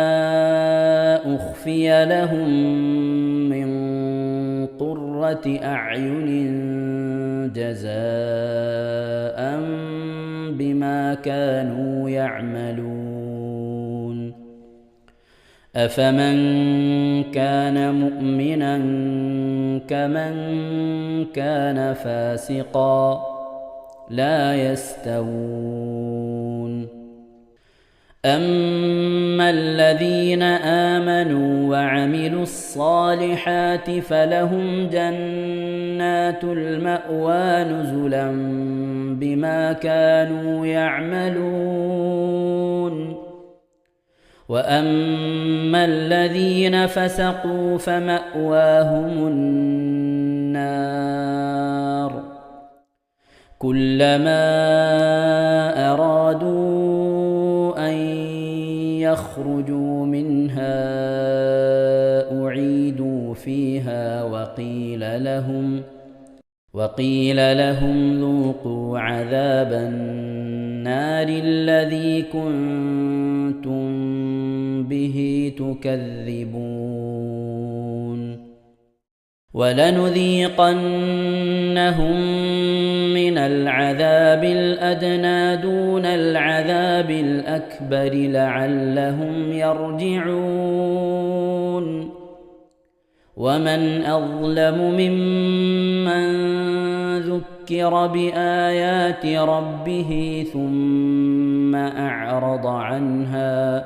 أخفي لهم من قرة أعين جزاء بما كانوا يعملون أفمن كان مؤمنا كمن كان فاسقا لا يستوون أما الذين آمنوا وعملوا الصالحات فلهم جنات المأوى نزلا بما كانوا يعملون وأما الذين فسقوا فمأواهم النار كلما أرادوا أن يخرجوا منها أعيدوا فيها وقيل لهم ذوقوا عذاب النار الذي كنتم به تكذبون ولنذيقنهم من العذاب الأدنى دون العذاب الأكبر لعلهم يرجعون ومن أظلم ممن ذكر بآيات ربه ثم أعرض عنها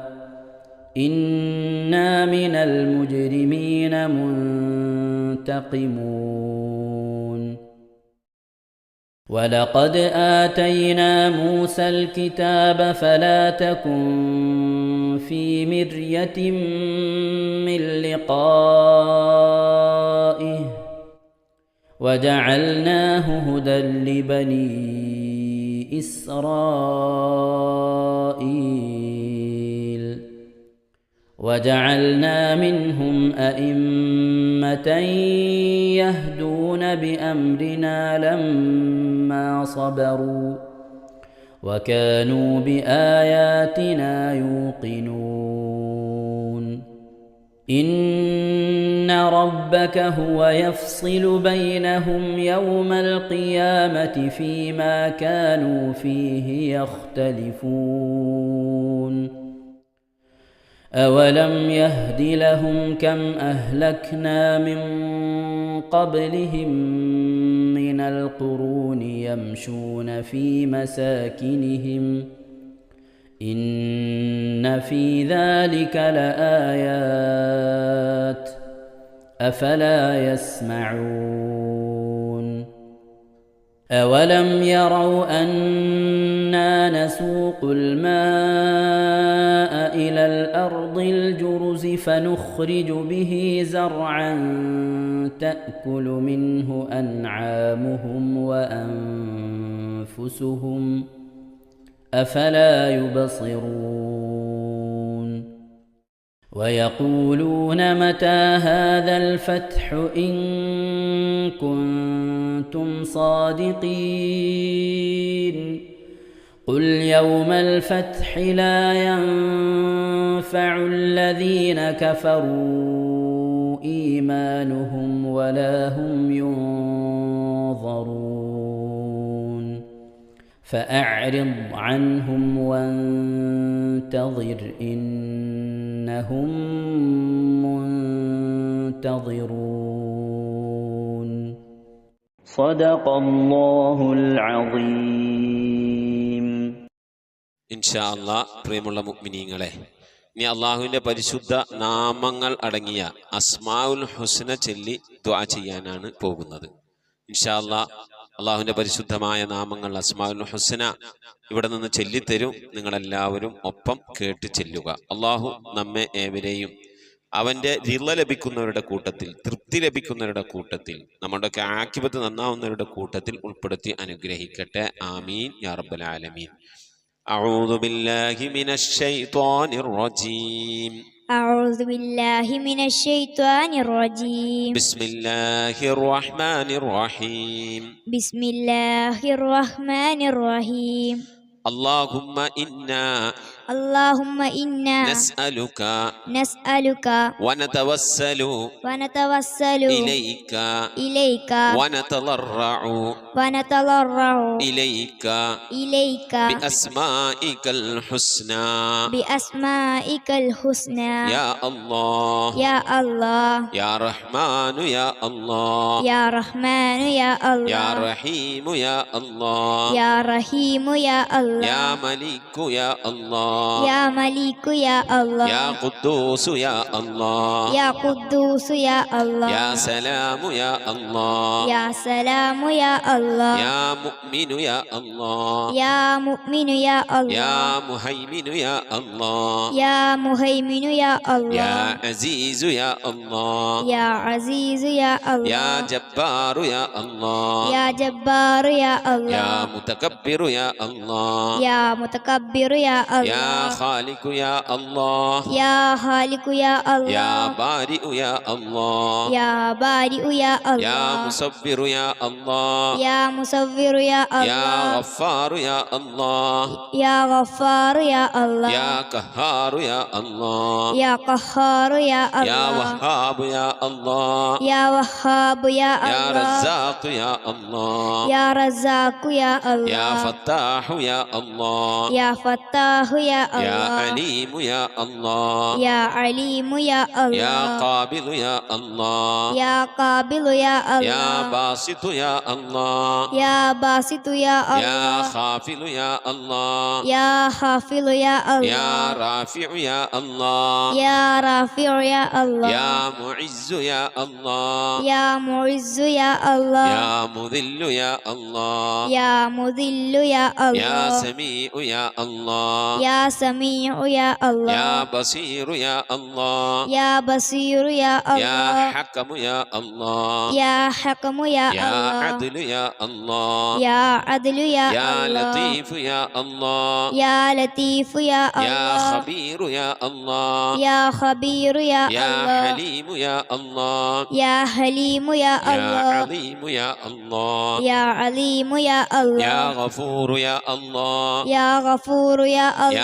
إنا من المجرمين منتقمون ولقد آتينا موسى الكتاب فلا تكن في مرية من لقائه وجعلناه هدى لبني إسرائيل وجعلنا منهم أئمة يهدون بأمرنا لما صبروا وكانوا بآياتنا يوقنون إن ربك هو يفصل بينهم يوم القيامة فيما كانوا فيه يختلفون أولم يهد لهم كم أهلكنا من قبلهم من القرون يمشون في مساكنهم إن في ذلك لآيات أفلا يسمعون أولم يروا أنا نسوق الماء إلى الأرض الجرز فنخرج به زرعا تأكل منه أنعامهم وأنفسهم أفلا يبصرون ويقولون متى هذا الفتح إن كنتم صادقين قل يوم الفتح لا ينفع الذين كفروا إيمانهم ولا هم ينظرون فأعرض عنهم وانتظر إنهم منتظرون صدق الله العظيم. ഇൻഷാ അല്ലാഹ് പ്രിയമുള്ള മുഅ്മിനീങ്ങളെ, ഇനി അള്ളാഹുവിൻ്റെ പരിശുദ്ധ നാമങ്ങൾ അടങ്ങിയ അസ്മാഉൽ ഹുസ്ന ചൊല്ലി ദുആ ചെയ്യാനാണ് പോകുന്നത്. ഇൻഷാ അല്ലാഹ് അള്ളാഹുവിൻ്റെ പരിശുദ്ധമായ നാമങ്ങൾ അസ്മാഉൽ ഹുസ്ന ഇവിടെ നിന്ന് ചൊല്ലിത്തരും. നിങ്ങളെല്ലാവരും ഒപ്പം കേട്ട് ചെല്ലുക. അള്ളാഹു നമ്മെ ഏവരെയും അവൻ്റെ റിള ലഭിക്കുന്നവരുടെ കൂട്ടത്തിൽ, തൃപ്തി ലഭിക്കുന്നവരുടെ കൂട്ടത്തിൽ, നമ്മുടെയൊക്കെ ആഖിബത്ത് നന്നാവുന്നവരുടെ കൂട്ടത്തിൽ ഉൾപ്പെടുത്തി അനുഗ്രഹിക്കട്ടെ. ആമീൻ യാ റബ്ബൽ ആലമീൻ. أعوذ بالله من الشيطان الرجيم. أعوذ بالله من الشيطان الرجيم. بسم الله الرحمن الرحيم. بسم الله الرحمن الرحيم. اللهم إنا نسألك ونتوسل إليك ونتضرع إليك بأسمائك الحسنى يا الله يا رحمن يا الله يا رحيم يا الله يا ملك يا الله يا يا قدوس يا الله يا سلام يا الله يا مؤمن يا الله يا مهيمن يا الله يا عزيز يا الله يا جبار يا الله يا متكبر يا الله يا خالق يا الله يا بارئ يا الله يا مصور يا الله يا غفار يا الله يا قهار يا الله يا وهاب يا الله يا رزاق يا الله يا فتاح يا الله يا عليم يا الله يا قابل يا الله يا باسط يا الله يا خافل يا الله يا رافع يا الله يا معز يا الله يا مذل يا الله يا سميع يا الله يا بصير يا الله يا حكم يا الله يا عدل يا الله يا لطيف يا الله يا خبير يا الله يا حليم يا الله يا عظيم يا الله يا غفور يا الله يا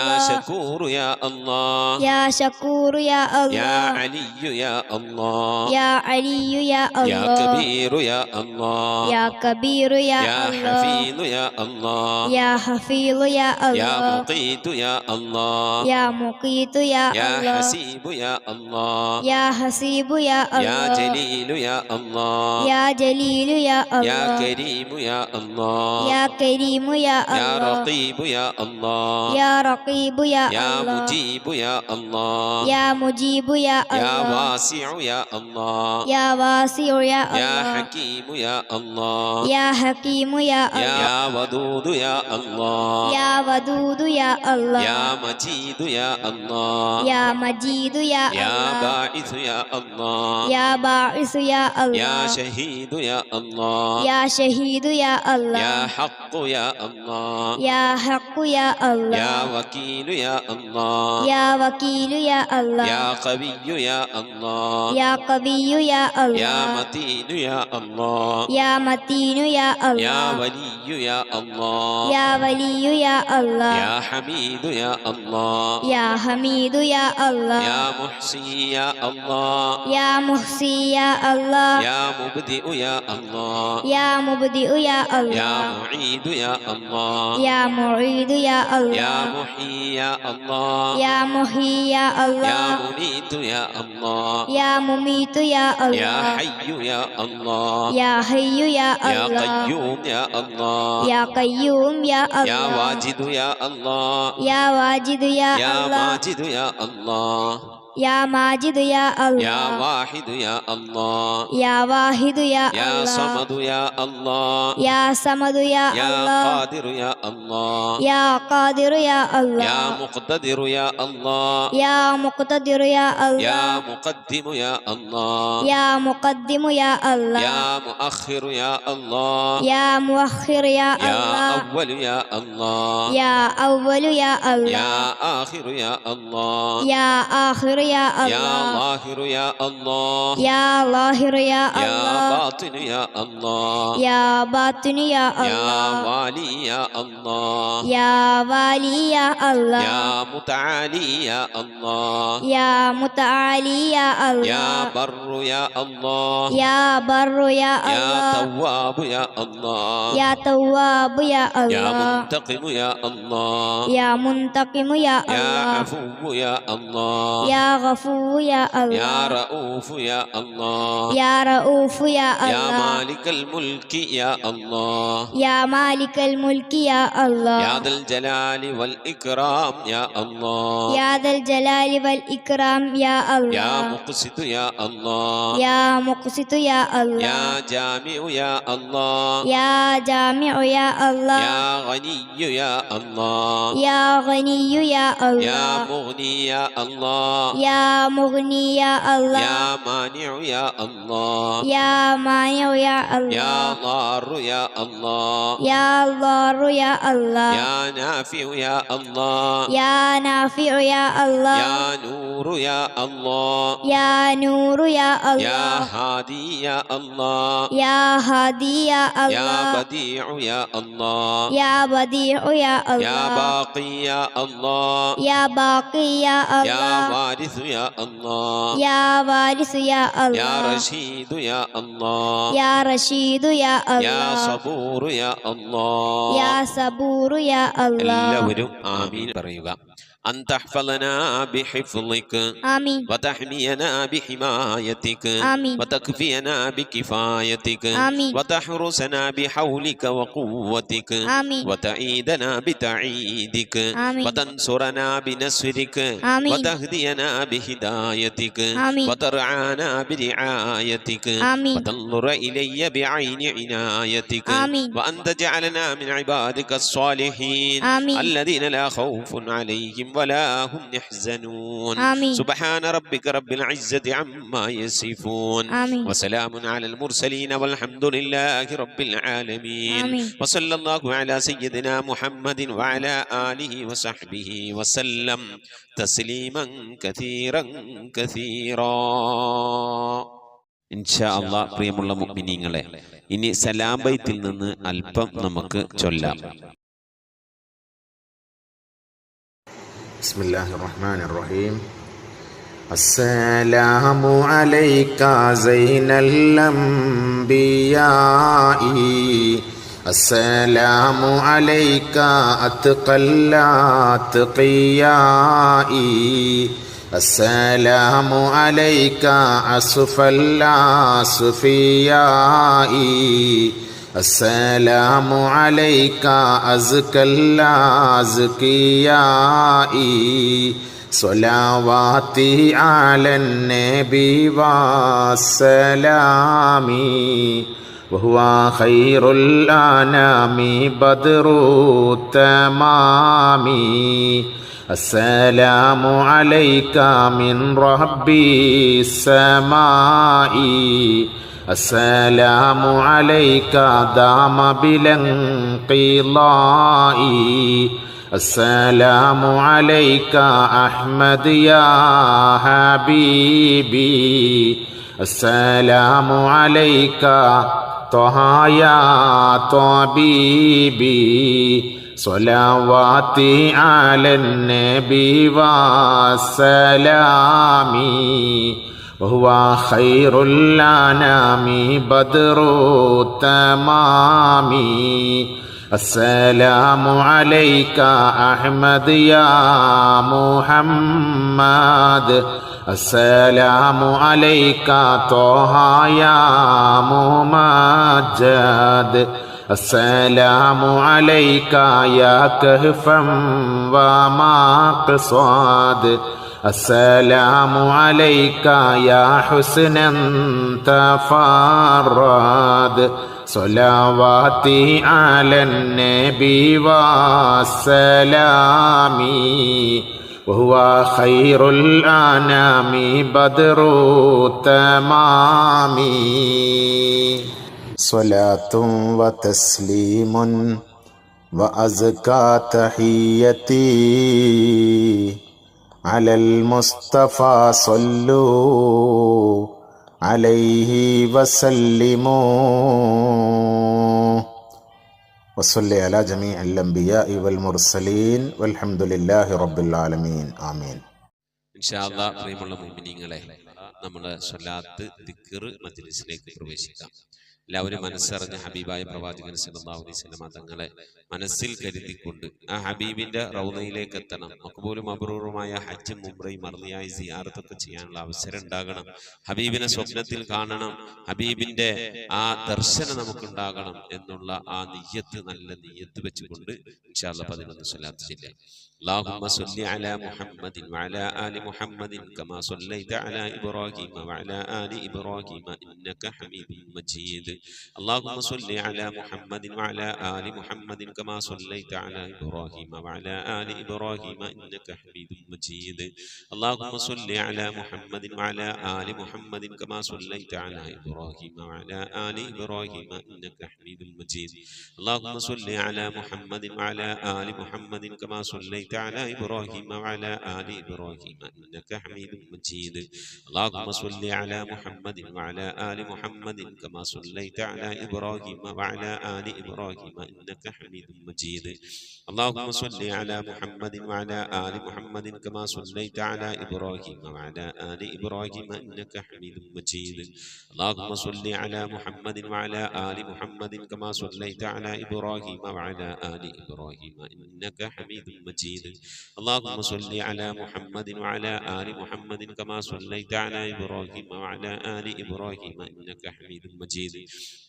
الله شكور يا الله يا شكور يا يا الله علي يا الله يا علي يا يا الله كبير يا الله يا كبير يا يا الله حفيظ يا الله يا حفيظ يا يا الله مقيت يا الله يا مقيت يا يا الله حسيب يا الله يا حسيب يا يا الله جليل يا الله يا جليل يا يا الله كريم يا الله يا كريم يا يا الله رقيب يا الله يا رقيب يا يا الله مجيب يا الله يا مجيب يا يا الله واسع يا الله يا واسع يا يا الله حكيم يا الله يا حكيم يا الله يا ودود يا الله يا ودود يا الله يا مجيد يا الله يا مجيد يا يا الله باعث يا الله يا باعث يا يا الله شهيد يا الله يا شهيد يا الله يا حق يا الله يا حق يا الله يا وكيل يا الله يا وكيل يا الله يا قوي يا الله يا قوي يا يا الله متين يا الله يا متين يا يا الله ولي يا الله يا ولي يا الله يا حميد يا الله يا حميد يا الله يا محصي يا الله يا محصي يا الله يا مبدئ يا الله يا مبدئ يا يا الله معيد يا الله يا معيد يا يا الله محيي يا الله يا محيي يا يا الله مميت يا الله يا مميت يا يا الله حي يا الله يا حي يا يا الله قيوم يا الله يا قيوم يا يا الله واجد يا الله يا واجد يا يا الله ماجد يا الله يا ماجد يا يا الله واحد يا الله يا واحد يا يا الله صمد يا الله يا صمد يا يا الله قادر يا الله يا قادر يا يا الله مقتدر يا الله يا مقتدر يا يا الله مقدم يا الله يا مقدم يا الله يا مؤخر يا الله يا مؤخر يا يا الله أول يا الله يا أول يا الله يا آخر يا الله يا آخر يا يا الله ظاهر يا الله يا ظاهر يا يا الله باطن يا الله يا باطن يا يا الله والي يا الله يا والي يا الله يا متعالي يا الله يا متعالي يا يا الله بر يا الله يا بر يا يا الله تواب يا الله يا تواب يا يا الله منتقم يا الله يا منتقم يا يا الله عفو يا الله يا غفور يا يا الله رؤوف يا الله يا رؤوف يا يا الله مالك الملك يا الله يا مالك الملك يا الله يا ذا الجلال والإكرام يا الله يا ذا الجلال والإكرام يا يا الله مقسط يا الله يا مقسط يا الله يا جامع يا الله يا جامع يا الله يا غني يا الله يا غني يا يا الله مغني يا الله يا مغني يا الله يا مانع يا الله يا مانع يا يا الله ضار يا الله يا ضار يا الله يا نافع يا الله يا نافع يا الله يا نور يا الله يا نور يا يا الله هادي يا الله يا هادي يا يا الله بديع يا الله يا بديع يا يا الله باقي يا الله يا باقي يا يا الله وارث يا الله يا وارث يا يا الله رشيد يا الله يا رشيد يا يا الله صبور يا الله يا صبور يا الله എല്ലാവരും ആമീൻ പറയുക. أن تحفظنا بحفظك آمين وتحمينا بحمايتك آمين وتكفينا بكفايتك آمين وتحرسنا بحولك وقوتك آمين وتعيدنا بتعيدك آمين وتنصرنا بنصرك آمين وتهدينا بهدايتك آمين وترعانا برعايتك آمين وتنظر إلي بعين عنايتك آمين وأن تجعلنا من عبادك الصالحين آمين الذين لا خوف عليهم ولا هم يحزنون آمين سبحان ربك رب العزة عما يصفون آمين وسلام على المرسلين والحمد لله رب العالمين آمين وصلى الله على سيدنا محمد وعلى آله وصحبه وسلم تسليما كثيرا كثيرا ഇൻഷാ അല്ലാഹ്. പ്രിയമുള്ള മുഅ്മിനീങ്ങളെ, ഇനി സലാം ബൈത്തിൽ നിന്ന് അല്പം നമുക്ക് ചൊല്ലാം. ബിസ്മില്ലാഹിർ റഹ്മാനിർ റഹീം. അസ്സലാമു അലൈക സൈനൽ അംബിയാഇ, അസ്സലാമു അലൈക അത്ഖൽ അത്ഖിയാഇ, അസ്സലാമു അലൈക അസ്ഫൽ അസ്ഫിയാഇ, അസ്സലാമു അലൈക അസ്കൽ അസ്കിയാഇ, സ്വലാവാതി അലൻ നബി വസ്സലാമി, വഹുവ ഖൈറുൽ അനാമി ബദ്റു തമാമി, അസ്സലാമു അലൈക മിൻ റബ്ബിസ് സമാഇ, അസ്സലാമു അലൈക ദാമ ബിലൻഖിളാഇ, അസ്സലാമു അലൈക അഹ്മദ് യാ ഹബീബി, അസ്സലാമു അലൈക ത്വഹ യാ ത്വബീബി, സ്വലാവാതി അലൻ നബി വസ്സലാമി, വഹുവ ഖൈറുൽ അനാമി ബദ്റു തമാമി, അസ്സലാമു അലൈക അഹ്മദ് യാ മുഹമ്മദ്, അസ്സലാമു അലൈക ത്വഹ യാ മുമജ്ജദ്, അസ്സലാമു അലൈക യാ കഹ്ഫൻ വമഖ്സാദ്, അസ്സലാമു അലൈക യാ ഹുസ്നൻ തഫറദ്, സ്വലാവാതി അലൻ നബി വസ്സലാമി, വഹുവ ഖൈറുൽ അനാമി ബദ്റു തമാമി. സ്വലാത്തും വതസ്ലീമുൻ വഅസ്കാ തഹിയ്യതി അലൽ മുസ്തഫ സ്വല്ലു അലൈഹി വസല്ലിമു, വസല്ലി അലാ ജമീഇൽ അംബിയാഇ വൽ മുർസലീൻ വൽഹംദുലില്ലാഹി റബ്ബിൽ ആലമീൻ. ആമീൻ. ഇൻഷാ അല്ലാഹ് പ്രിയമുള്ള മുഅ്മിനീങ്ങളെ, നമ്മുടെ സ്വലാത്ത് ദിക്ർ മജ്ലിസിലേക്ക് പ്രവേശിക്കാം. എല്ലാവരും മനസ്സറിഞ്ഞ ഹബീബായ പ്രവാചകൻ സല്ലല്ലാഹു അലൈഹി വസല്ലം തങ്ങളെ മനസ്സിൽ കരുതിക്കൊണ്ട് ആ ഹബീബിന്റെ റൗളയിലേക്ക് എത്തണം. മഖ്ബൂലും മബ്റൂറുമായ ഹജ്ജും ഉംറയും മർളിയായ സിയാറത്തൊക്കെ ചെയ്യാനുള്ള അവസരം ഉണ്ടാകണം. ഹബീബിനെ സ്വപ്നത്തിൽ കാണണം, ഹബീബിന്റെ ആ ദർശനം നമുക്കുണ്ടാകണം എന്നുള്ള ആ നിയ്യത്ത്, നല്ല നിയ്യത്ത് വെച്ചുകൊണ്ട് ഇൻഷാ അല്ലാഹ് 11 സ്വലാത്ത് ചൊല്ലാം. اللهم صل على محمد وعلى آل محمد كما صليت على إبراهيم وعلى آل إبراهيم إنك حميد مجيد. اللهم صل على محمد وعلى آل محمد كما صليت على إبراهيم وعلى آل إبراهيم إنك حميد مجيد. اللهم صل على محمد وعلى آل محمد كما صليت على إبراهيم وعلى آل إبراهيم إنك حميد مجيد. اللهم صل على محمد وعلى آل محمد كما صليت على إبراهيم وعلى آل إبراهيم إنك حميد مجيد. اللهم صل على محمد وعلى آل محمد كما صليت على إبراهيم وعلى آل إبراهيم إنك حميد مجيد. اللهم صل على محمد وعلى آل محمد كما صليت على إبراهيم وعلى آل إبراهيم إنك حميد مجيد. اللهم صل على محمد وعلى آل محمد كما صليت على إبراهيم وعلى آل إبراهيم إنك حميد مجيد. اللهم صل على محمد وعلى آل محمد كما صليت على إبراهيم وعلى آل إبراهيم إنك حميد مجيد.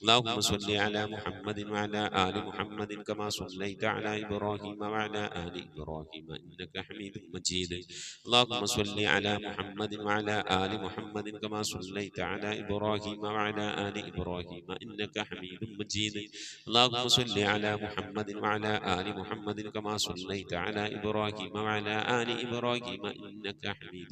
اللهم صل على محمد وعلى آل محمد كما صليت على إبراهيم وعلى آل إبراهيم إنك حميد مجيد. اللهم صل على محمد وعلى آل محمد كما صليت على إبراهيم وعلى آل إبراهيم إنك حميد مجيد. اللهم صل على محمد وعلى آل محمد كما صليت على إبراهيم وعلى آل إبراهيم إنك حميد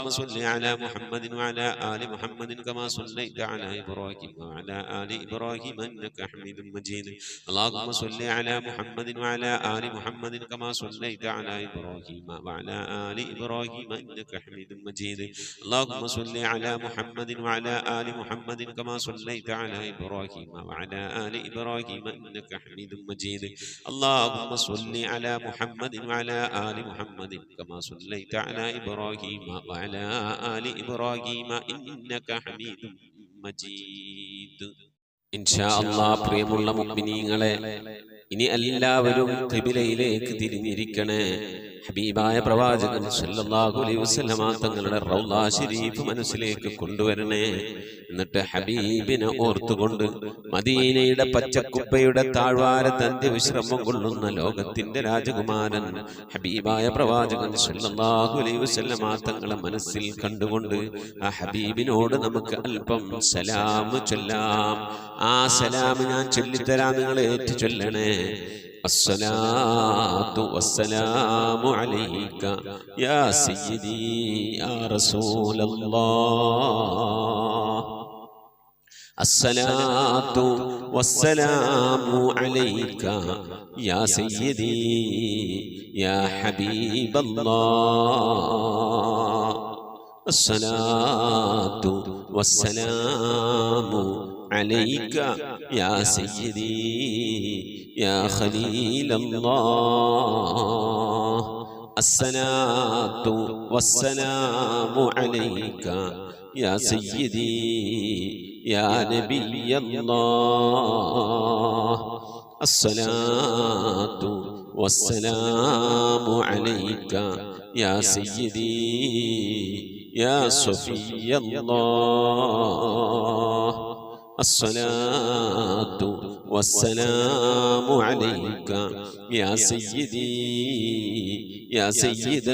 اللهم صل على محمد وعلى آل محمد كما صليت على إبراهيم وعلى آل إبراهيم إنك حميد مجيد اللهم صل على محمد وعلى آل محمد كما صليت على إبراهيم وعلى آل إبراهيم إنك حميد مجيد اللهم صل على محمد وعلى آل محمد كما صليت على إبراهيم وعلى آل إبراهيم إنك حميد مجيد اللهم صل على محمد وعلى آل محمد كما صليت على إبراهيم وعلى آل إبراهيم إنك حميد مجيد إن شاء الله പ്രിയമുള്ള മുഅ്മിനീങ്ങളെ ഇനി എല്ലാവരും ഖിബിലയിലേക്ക് തിരിഞ്ഞിരിക്കണേ ഹബീബായ പ്രവാചകൻ സല്ലല്ലാഹു അലൈഹി വസല്ലമ തങ്ങളുടെ റൗള ശരീഫ് മനസ്സിലേക്ക് കൊണ്ടുവരണേ എന്നിട്ട് ഹബീബിനെ ഓർത്തുകൊണ്ട് മദീനയുടെ പച്ചക്കുപ്പയുടെ താഴ്വാരത്ത് അന്ത്യവിശ്രമം കൊള്ളുന്ന ലോകത്തിന്റെ രാജകുമാരൻ ഹബീബായ പ്രവാചകൻ സല്ലല്ലാഹു അലൈഹി വസല്ലമ തങ്ങളെ മനസ്സിൽ കണ്ടുകൊണ്ട് ആ ഹബീബിനോട് നമുക്ക് അല്പം സലാം ചൊല്ലാം ആ സലാം ഞാൻ ചൊല്ലിത്തരാം നിങ്ങൾ ഏറ്റു ചൊല്ലണേ الصلاة والسلام عليك يا سيدي يا رسول الله الصلاة والسلام عليك يا سيدي يا حبيب الله الصلاة والسلام عليك يا سيدي يا خليل الله الصلاة والسلام عليك يا سيدي يا نبي الله الصلاة والسلام عليك يا سيدي يا صفي الله الصلاة والسلام عليك يا سيدي يا سيد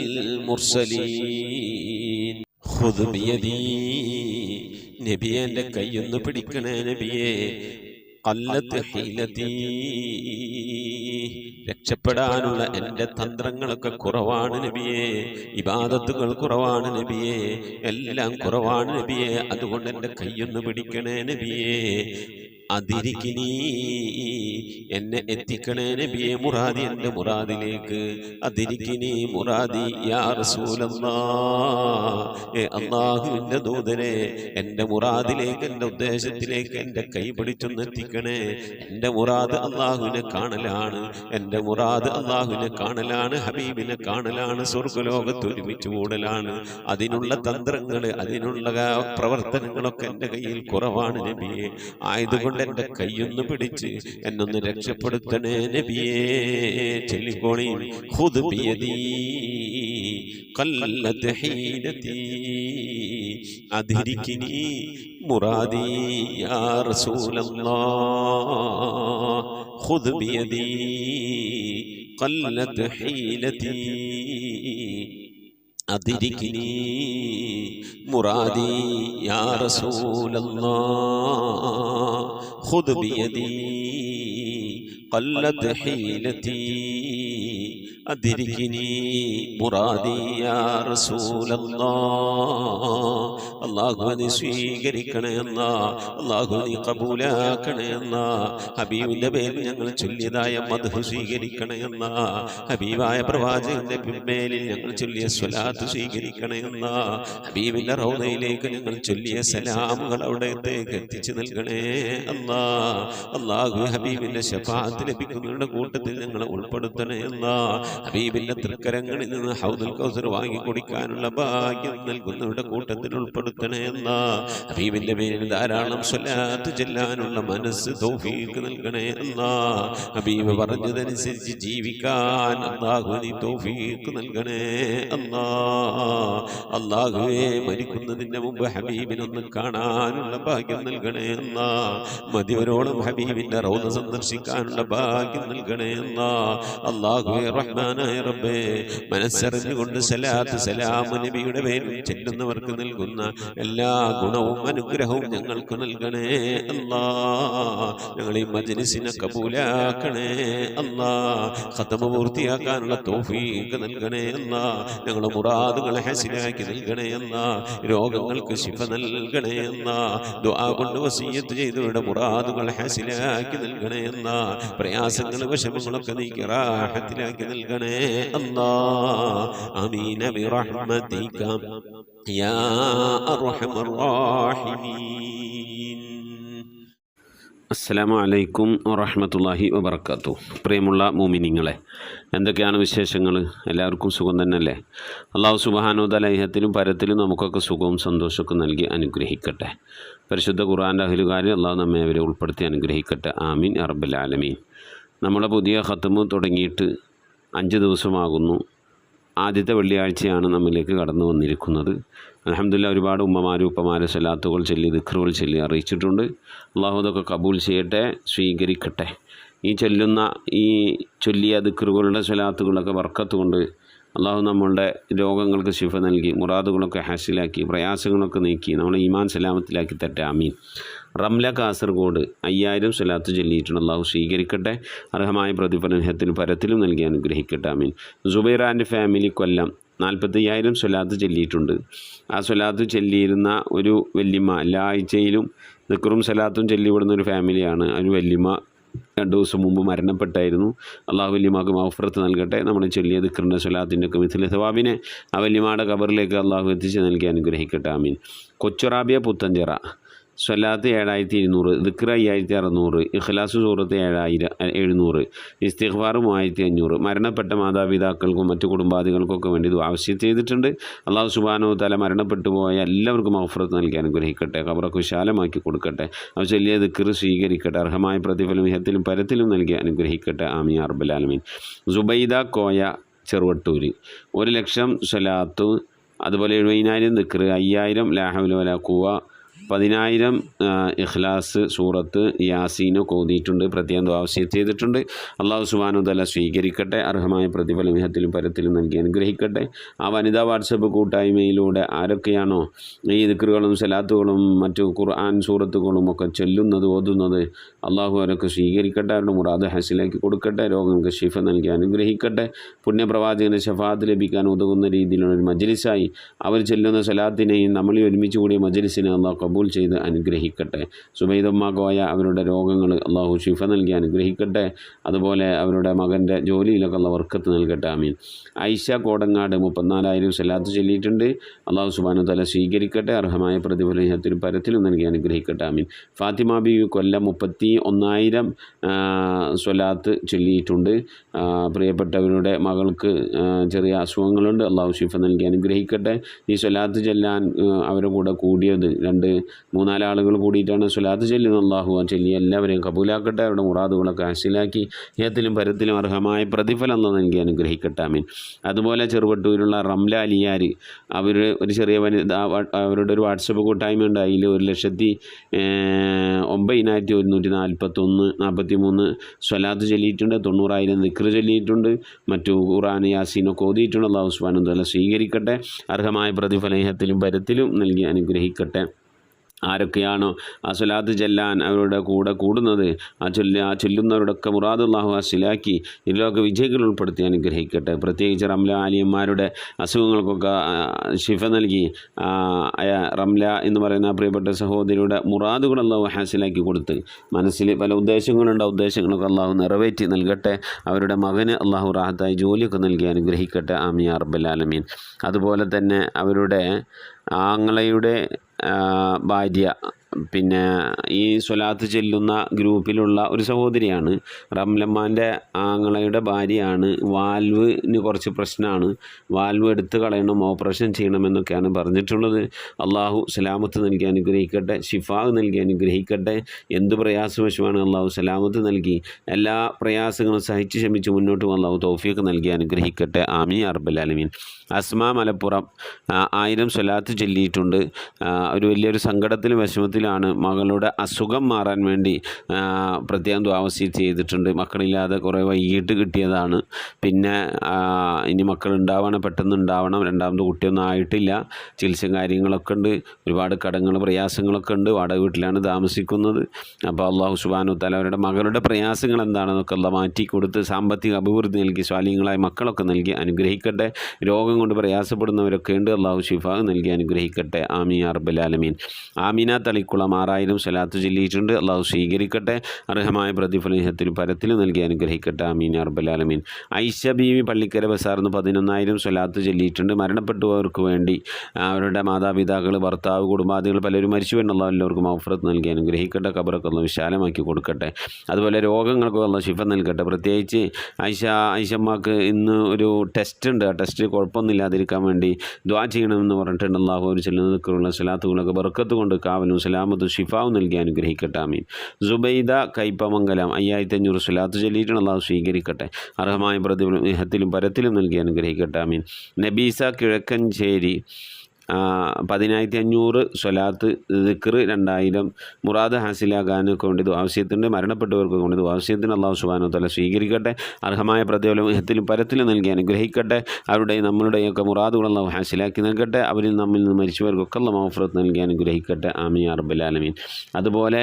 المرسلين خذ بيدي നബിയെ എൻ്റെ കൈയൊന്ന് പിടിക്കണേ നബിയെ ഖല്ലത്ത് ഹീലതീ രക്ഷപ്പെടാനുള്ള എൻ്റെ തന്ത്രങ്ങളൊക്കെ കുറവാണ് നബിയെ ഇബാദത്തുകൾ കുറവാണ് നബിയെ എല്ലാം കുറവാണ് നബിയെ അതുകൊണ്ട് എൻ്റെ കൈയൊന്ന് പിടിക്കണേ നബിയെ അതിരിക്കിനി എന്നെ എത്തിക്കണേ നബിയെ മുറാദി എൻ്റെ മുറാദിലേക്ക് അതിരിക്കിനി മുറാദി യാ റസൂലല്ലാഹ് അല്ലാഹുവിൻ്റെ ദൂതനെ എൻ്റെ മുറാദിലേക്ക് എൻ്റെ ഉദ്ദേശത്തിലേക്ക് എൻ്റെ കൈ പിടിച്ചൊന്ന് എത്തിക്കണേ എൻ്റെ മുറാദ് അല്ലാഹുവിനെ കാണലാണ് എൻ്റെ മുറാദ് അല്ലാഹുവിനെ കാണലാണ് ഹബീബിനെ കാണലാണ് സ്വർഗ്ഗലോകത്ത് ഒരുമിച്ച് കൂടലാണ് അതിനുള്ള തന്ത്രങ്ങൾ അതിനുള്ള പ്രവർത്തനങ്ങളൊക്കെ എൻ്റെ കയ്യിൽ കുറവാണ് നബിയെ ആയതുകൊണ്ട് എൻ്റെ കൈയൊന്ന് പിടിച്ച് എന്നൊന്ന് രക്ഷപ്പെടുത്തണേ നബിയേ ചൊല്ലിക്കോണി ഖുദ് ബിയദീ ഖല്ലത്ത് ഹീലതീ അദ്രികിനി മുറാദി യാ റസൂലല്ലാഹ് ഖുദ് ബിയദീ ഖല്ലത്ത് ഹീലതീ أدركني مرادي يا رسول الله خذ بيدي قلت حيلتي أدركني مرادي يا رسول الله അള്ളാഹുവിനെ സ്വീകരിക്കണേ എന്നാ അള്ളാഹുവിനെ കബൂലാക്കണേ എന്നാ ഹബീബിന്റെ പേരിൽ ഞങ്ങൾ ചൊല്ലിയതായ മദ്ഹ് സ്വീകരിക്കണേ എന്നാ ഹബീബായ പ്രവാചകന്റെ മേലിൽ ഞങ്ങൾ ചൊല്ലിയ സ്വലാത്ത് സ്വീകരിക്കണേ എന്നാ ഹബീബിന്റെ റൗദയിലേക്ക് ഞങ്ങൾ ചൊല്ലിയ സലാമുകൾ അവിടത്തേക്ക് എത്തിച്ചു നൽകണേ അല്ലാ അള്ളാഹു ഹബീബിന്റെ ശഫാഅത്ത് ലഭിക്കുന്നവരുടെ കൂട്ടത്തിൽ ഞങ്ങളെ ഉൾപ്പെടുത്തണേ എന്നാ ഹബീബിന്റെ തൃക്കരങ്ങളിൽ നിന്ന് ഹൗദുൽ കൗസർ വാങ്ങി കുടിക്കാനുള്ള ഭാഗ്യം നൽകുന്നവരുടെ കൂട്ടത്തിൽ ഉൾപ്പെടുത്തണേ എന്നാ ഹബീബിന്റെ പേരിൽ ധാരാളം സ്വലാത്ത് ചെല്ലാനുള്ള മനസ്സ് തൗഫീഖ് നൽകണേ എന്നാ ഹബീബ് പറഞ്ഞതനുസരിച്ച് ജീവിക്കാൻ അല്ലാഹു നീ തൗഫീഖ് നൽകണേ അല്ലാ അല്ലാഹുവേ മരിക്കുന്നതിന് മുമ്പ് ഹബീബിനൊന്ന് കാണാനുള്ള ഭാഗ്യം നൽകണേ എന്നാ മതിവരോളം ഹബീബിന്റെ റൗദ സന്ദർശിക്കാനുള്ള ഭാഗ്യം നൽകണേ എന്നാ അല്ലാഹുവേ റഹ്മാൻ റഹ്മാനായ റബ്ബേ, മനസ്സറിഞ്ഞുകൊണ്ട് സലാത്ത് സലാം നബിയുടെ പേരിൽ ചെല്ലുന്നവർക്ക് നൽകുന്ന എല്ലാ ഗുണവും അനുഗ്രഹവും ഞങ്ങൾക്ക് നൽകണേ അല്ലാ. ഞങ്ങൾ ഈ മജ്‌ലിസിനെ കബൂലാക്കണേ അല്ലാ. ഖത്മ പൂർത്തിയാക്കാനുള്ള തൗഫീഖ് നൽകണേ അല്ലാ. ഞങ്ങളുടെ മുറാദുകളെ ഹസിലാക്കി നൽകണേ അല്ലാ. രോഗങ്ങൾക്ക് ശിഫ നൽകണേ അല്ലാ. ദുആ കൊണ്ട് വസിയ്യത്ത് ചെയ്തവരുടെ മുറാദുകൾ ഹസിലാക്കി നൽകണേ അല്ലാ. പ്രയാസങ്ങൾ വിഷമങ്ങളൊക്കെ നീക്കി റാഹത്തിലാക്കി നൽകണേ അല്ലാ. ആമീൻ ബിറഹ്മതിക യാ അർഹമർ റഹീമീൻ. അസ്സലാമു അലൈക്കും വറഹ്മത്തുള്ളാഹി വബറകാതുഹു. പ്രിയമുള്ള മുഅ്മിനീങ്ങളെ, എന്തൊക്കെയാണ് വിശേഷങ്ങൾ? എല്ലാവർക്കും സുഖം തന്നെയല്ലേ? അല്ലാഹു സുബ്ഹാനഹു വ തആല ഇഹത്തിലും പരത്തിലും നമുക്കൊക്കെ സുഖവും സന്തോഷമൊക്കെ നൽകി അനുഗ്രഹിക്കട്ടെ. പരിശുദ്ധ ഖുർആൻ്റെ അഹ്ലുകാരിൽ അല്ലാഹു നമ്മെ അവരെ ഉൾപ്പെടുത്തി അനുഗ്രഹിക്കട്ടെ. ആമീൻ യാ റബ്ബൽ ആലമീൻ. നമ്മുടെ പുതിയ ഖത്മ് തുടങ്ങിയിട്ട് 5 ദിവസമാകുന്നു. ആദ്യത്തെ വെള്ളിയാഴ്ചയാണ് നമ്മിലേക്ക് കടന്നു വന്നിരിക്കുന്നത്. അൽഹംദുലില്ലാഹ്, ഒരുപാട് ഉമ്മമാരും ഉപ്പമാരും സ്വലാത്തുകൾ ചൊല്ലി ദിക്റുകൾ ചൊല്ലി അറിയിച്ചിട്ടുണ്ട്. അള്ളാഹു അതൊക്കെ കബൂൽ ചെയ്യട്ടെ, സ്വീകരിക്കട്ടെ. ഈ ചൊല്ലിയ ദിക്റുകളുടെ സ്വലാത്തുകളൊക്കെ ബർക്കത്ത് കൊണ്ട് അള്ളാഹു നമ്മളുടെ രോഗങ്ങൾക്ക് ശിഫ നൽകി മുറാദുകളൊക്കെ ഹാസിലാക്കി പ്രയാസങ്ങളൊക്കെ നീക്കി നമ്മളെ ഈമാൻ സലാമത്തിലാക്കി തട്ടെ. ആമീൻ. റംല കാസർഗോഡ് 5000 സ്വലാത്ത് ചൊല്ലിയിട്ടുണ്ട്. അള്ളാഹു സ്വീകരിക്കട്ടെ, അർഹമായ പ്രതിഫലം ഇഹത്തിലും പരത്തിലും നൽകി അനുഗ്രഹിക്കട്ടെ. ആമീൻ. സുബൈറാൻ്റെ ഫാമിലി കൊല്ലം 45000 സ്വലാത്ത് ചൊല്ലിയിട്ടുണ്ട്. ആ സ്വലാത്ത് ചൊല്ലിയിരുന്ന ഒരു വല്യമ്മ എല്ലാ ആഴ്ചയിലും ദിക്റും സ്വലാത്തും ചൊല്ലിവിടുന്ന ഒരു ഫാമിലിയാണ്. ഒരു വല്യമ്മ 2 ദിവസം മുമ്പ് മരണപ്പെട്ടായിരുന്നു. അള്ളാഹു വല്യമാക്ക് മഗ്ഫിറത്ത് നൽകട്ടെ. നമ്മൾ ചൊല്ലിയ ദിക്റിൻ്റെ സ്വലാത്തിൻ്റെ ഒക്കെ മിഥില സവാബിനെ ആ വല്യമ്മയുടെ ഖബറിലേക്ക് അള്ളാഹു എത്തിച്ച് നൽകി അനുഗ്രഹിക്കട്ടെ. ആമീൻ. കൊച്ചുറാബിയ പുത്തഞ്ചിറ സ്വലാത്ത് 7200, ദിക്ർ 5600, ഇഖ്ലാസ് സൂറത്ത് 700, ഇസ്തിഗ്ഫാർ 3500. മരണപ്പെട്ട മാതാപിതാക്കൾക്കും മറ്റു കുടുംബാദികൾക്കൊക്കെ വേണ്ടി ദുആ ചെയ്തിട്ടുണ്ട്. അല്ലാഹു സുബ്ഹാനഹു വ തആല മരണപ്പെട്ടു പോയ എല്ലാവർക്കും മഗ്ഫിറത്ത് നൽകി അനുഗ്രഹിക്കട്ടെ, ഖബറൊക്കെ വിശാലമാക്കി കൊടുക്കട്ടെ. അവർ ചൊല്ലിയ ദിക്ർ സ്വീകരിക്കട്ടെ, അർഹമായ പ്രതിഫലം ഇഹത്തിലും പരത്തിലും നൽകി അനുഗ്രഹിക്കട്ടെ. ആമീൻ യാ റബ്ബൽ ആലമീൻ. സുബൈദ കോയ ചെറുവട്ടൂര് 1,00,000 സ്വലാത്ത്, അതുപോലെ 70,000 ദിക്ർ, 5000 ലാ ഹൗല വലാ ഖുവ, 10,000 ഇഖ്ലാസ് സൂറത്ത് യാസീനൊക്കെ ഓതിയിട്ടുണ്ട്. പ്രത്യേകം ദുആ ചെയ്തിട്ടുണ്ട്. അല്ലാഹു സുബ്ഹാനഹു വ തആല സ്വീകരിക്കട്ടെ, അർഹമായ പ്രതിഫലം ഇഹത്തിലും പരത്തിലും നൽകി അനുഗ്രഹിക്കട്ടെ. ആ വനിതാ വാട്സപ്പ് കൂട്ടായ്മയിലൂടെ ആരൊക്കെയാണോ ഈ ദിക്റുകളും സലാത്തുകളും മറ്റു ഖുർആൻ സൂറത്തുകളും ഒക്കെ ചൊല്ലുന്നത് ഓതുന്നത്, അള്ളാഹു അവരൊക്കെ സ്വീകരിക്കട്ടെ, അവരുടെ മുറാദ് ഹസിലാക്കി കൊടുക്കട്ടെ, രോഗങ്ങൾക്ക് ശിഫ നൽകി അനുഗ്രഹിക്കട്ടെ. പുണ്യപ്രവാചകൻ്റെ ശഫാഅത്ത് ലഭിക്കാൻ ഉതകുന്ന രീതിയിലുള്ള ഒരു മജ്‌ലിസായി അവർ ചൊല്ലുന്ന സലാത്തിനെയും നമ്മളീ ഒരുമിച്ച് കൂടിയ മജ്‌ലിസിനെ അള്ളാഹു കബൂൽ ചെയ്ത് അനുഗ്രഹിക്കട്ടെ. സുബൈദമ്മ കോയ അവരുടെ രോഗങ്ങൾ അള്ളാഹു ശിഫ നൽകി അനുഗ്രഹിക്കട്ടെ. അതുപോലെ അവരുടെ മകൻ്റെ ജോലിയിലൊക്കെ അള്ളാഹു ബർക്കത്ത് നൽകട്ടെ. ആമീൻ. ഐഷ കോടങ്ങാട് 34,000 സ്വലാത്ത് ചൊല്ലിയിട്ടുണ്ട്. അള്ളാഹു സുബ്ഹാനഹു വ തആല സ്വീകരിക്കട്ടെ, അർഹമായ പ്രതിഫലം ഇഹത്തിലും പരത്തിലും നൽകി അനുഗ്രഹിക്കട്ടെ. ആമീൻ. ഫാത്തിമ ബീവി കൊല്ലം 31,000 സ്വലാത്ത് ചൊല്ലിയിട്ടുണ്ട്. പ്രിയപ്പെട്ടവരുടെ മകൾക്ക് ചെറിയ അസുഖങ്ങളുണ്ട്. അള്ളാഹു ശിഫ നൽകി അനുഗ്രഹിക്കട്ടെ. ഈ സ്വലാത്ത് ചൊല്ലാൻ അവരുടെ കൂടെ കൂടിയത് 2-3-4 ആളുകൾ കൂടിയിട്ടാണ് സ്വലാത്ത് ചൊല്ലുന്നത്. അള്ളാഹു ആ ചൊല്ലി എല്ലാവരെയും കബൂലാക്കട്ടെ, അവരുടെ മുറാദുകളൊക്കെ ഹാസിലാക്കി ഇഹത്തിലും പരത്തിലും അർഹമായ പ്രതിഫലം അല്ലാഹു നൽകി അനുഗ്രഹിക്കട്ടെ. ആമീൻ. അതുപോലെ ചെറുവട്ടൂരിലുള്ള റംല അലിയാർ അവർ ഒരു ചെറിയ അവരുടെ ഒരു വാട്സപ്പ് കൂട്ടായ്മ ഉണ്ട്. അതിൽ 1,09,143 സ്വലാത്ത് ചൊല്ലിയിട്ടുണ്ട്. 90,000 ദിക്ർ ചൊല്ലിയിട്ടുണ്ട്. മറ്റു ഖുർആൻ യാസീനൊക്കെ ഓതിയിട്ടുണ്ട്. അല്ലാഹു സുബ്ഹാനഹു വ തആല സ്വീകരിക്കട്ടെ, അർഹമായ പ്രതിഫലം ഇഹത്തിലും പരത്തിലും നൽകി അനുഗ്രഹിക്കട്ടെ. ആരൊക്കെയാണോ ആ സ്വലാത്ത് ചെല്ലാൻ അവരുടെ കൂടെ കൂടുന്നത്, ആ ചൊല്ലുന്നവരുടെയൊക്കെ മുറാദ് അല്ലാഹു ഹാസിലാക്കി ഇതിലൊക്കെ വിജയികൾ ഉൾപ്പെടുത്തി അനുഗ്രഹിക്കട്ടെ. പ്രത്യേകിച്ച് റംല ആലിയന്മാരുടെ അസുഖങ്ങൾക്കൊക്കെ ശിഫ നൽകി റംല എന്ന് പറയുന്ന പ്രിയപ്പെട്ട സഹോദരിയുടെ മുറാദുകൾ അല്ലാഹു ഹാസിലാക്കി കൊടുത്ത് മനസ്സിൽ പല ഉദ്ദേശങ്ങളുണ്ട്, ആ ഉദ്ദേശങ്ങളൊക്കെ അല്ലാഹു നിറവേറ്റി നൽകട്ടെ. അവരുടെ മകന് അല്ലാഹു റാഹത്തായി ജോലിയൊക്കെ നൽകി അനുഗ്രഹിക്കട്ടെ. ആമീൻ യാ റബ്ബൽ ആലമീൻ. അതുപോലെ തന്നെ അവരുടെ ആങ്ങളയുടെ ഭാര്യ, പിന്നെ ഈ സ്വലാത്ത് ചെല്ലുന്ന ഗ്രൂപ്പിലുള്ള ഒരു സഹോദരിയാണ്. റംലമ്മാൻ്റെ ആങ്ങളയുടെ ഭാര്യയാണ്. വാൽവിന് കുറച്ച് പ്രശ്നമാണ്. വാൽവ് എടുത്ത് കളയണം, ഓപ്പറേഷൻ ചെയ്യണമെന്നൊക്കെയാണ് പറഞ്ഞിട്ടുള്ളത്. അള്ളാഹു സലാമത്ത് നൽകി അനുഗ്രഹിക്കട്ടെ, ഷിഫാ നൽകി അനുഗ്രഹിക്കട്ടെ. എന്ത് പ്രയാസവശമാണ് അള്ളാഹു സലാമത്ത് നൽകി എല്ലാ പ്രയാസങ്ങളും സഹിച്ച് ക്ഷമിച്ച് മുന്നോട്ട് അള്ളാഹു തൗഫീഖ് നൽകി അനുഗ്രഹിക്കട്ടെ. ആമീൻ യാ റബ്ബൽ ആലമീൻ. അസ്മാ മലപ്പുറം 1000 സ്വലാത്ത് ചൊല്ലിയിട്ടുണ്ട്. ഒരു വലിയൊരു സങ്കടത്തിലും വിഷമത്തിലും രൂപത്തിലാണ് മകളുടെ അസുഖം മാറാൻ വേണ്ടി പ്രത്യേകം ദുആവസീയത്ത് ചെയ്തിട്ടുണ്ട്. മക്കളില്ലാതെ കുറേ വൈകിട്ട് കിട്ടിയതാണ്. പിന്നെ ഇനി മക്കളുണ്ടാവണം, പെട്ടെന്ന് ഉണ്ടാവണം. രണ്ടാമത് കുട്ടിയൊന്നും ആയിട്ടില്ല. ചികിത്സയും കാര്യങ്ങളൊക്കെ ഉണ്ട്. ഒരുപാട് കടങ്ങൾ പ്രയാസങ്ങളൊക്കെ ഉണ്ട്. വാടക വീട്ടിലാണ് താമസിക്കുന്നത്. അപ്പോൾ അള്ളാഹു സുബ്ഹാനഹു വ തആല അവരുടെ മകളുടെ പ്രയാസങ്ങൾ എന്താണെന്നൊക്കെ അള്ളാഹ് മാറ്റി കൊടുത്ത് സാമ്പത്തിക അഭിവൃദ്ധി നൽകി സ്വാലിഹീങ്ങളായ മക്കളൊക്കെ നൽകി അനുഗ്രഹിക്കട്ടെ. രോഗം കൊണ്ട് പ്രയാസപ്പെടുന്നവരൊക്കെ ഉണ്ട്. അള്ളാഹു ശിഫാ നൽകി അനുഗ്രഹിക്കട്ടെ. ആമീൻ യാ റബ്ബൽ ആലമീൻ. ആമീന തളിക്കുളം 6000 സ്വലാത്ത് ചൊല്ലിയിട്ടുണ്ട്. അള്ളാഹു സ്വീകരിക്കട്ടെ. അർഹമായ പ്രതിഫലം ഇഹത്തിലും പരത്തിലും നൽകി അനുഗ്രഹിക്കട്ടെ. ആമീൻ യാ റബ്ബൽ ആലമീൻ. ഐഷ ബീവി പള്ളിക്കര ബസാറിന്ന് 11000 സ്വലാത്ത് ചൊല്ലിയിട്ടുണ്ട്. മരണപ്പെട്ടവർക്ക് വേണ്ടി അവരുടെ മാതാപിതാക്കൾ, ഭർത്താവ്, കുടുംബാദികൾ പലരും മരിച്ചു എന്നുള്ള എല്ലാവർക്കും മഗ്ഫിറത്ത് നൽകി അനുഗ്രഹിക്കട്ടെ. ഖബറൊക്കെ അള്ളാഹു വിശാലമാക്കി കൊടുക്കട്ടെ. അതുപോലെ രോഗങ്ങൾക്ക് അള്ളാഹു ശിഫ നൽകട്ടെ. പ്രത്യേകിച്ച് ഐഷമ്മക്ക് ഇന്ന് ഒരു ടെസ്റ്റ് ഉണ്ട്. ആ ടെസ്റ്റ് കുഴപ്പമൊന്നുമില്ലാതിരിക്കാൻ വേണ്ടി ദുആ ചെയ്യണമെന്ന് പറഞ്ഞിട്ടുണ്ട്. അള്ളാഹു അവർ ചെല്ലുന്നതിലുള്ള സ്വലാത്തുകളൊക്കെ ബർക്കത്ത് കൊണ്ട് കാവലും സലാമത്തും ഷിഫാവും നൽകി അനുഗ്രഹിക്കട്ടെ. ആമീൻ. സുബൈദ കൈപ്പമംഗലം 5500 സ്വലാത്ത് ചൊല്ലിയിട്ടുണ്ട്. അള്ളാഹു സ്വീകരിക്കട്ടെ. അർഹമായ പ്രതിഫലം ഇഹത്തിലും പരത്തിലും നൽകി അനുഗ്രഹിക്കട്ടെ. ആമീൻ. നബീസ കിഴക്കഞ്ചേരി 10500 സ്വലാത്ത് ദിക്ർ 2000 മുറാദ് ഹാസിലാകാനൊക്കെ വേണ്ടി ആവശ്യത്തിൻ്റെ മരണപ്പെട്ടവർക്ക് കൊണ്ട് ആവശ്യത്തിന് അള്ളാഹു സുബ്ഹാനഹു വ തആല സ്വീകരിക്കട്ടെ. അർഹമായ പ്രതിഫലം ഇഹത്തിലും പരത്തിലും നൽകി അനുഗ്രഹിക്കട്ടെ. അവരുടെയും നമ്മളുടെയൊക്കെ മുറാദുകൾ അള്ളാഹു ഹാസിലാക്കി നൽകട്ടെ. അവരിൽ നമ്മിൽ നിന്ന് മരിച്ചവർക്കൊക്കെ അള്ളാഹു മഗ്ഫിറത്ത് നൽകി അനുഗ്രഹിക്കട്ടെ. ആമീൻ യാ റബ്ബൽ ആലമീൻ. അതുപോലെ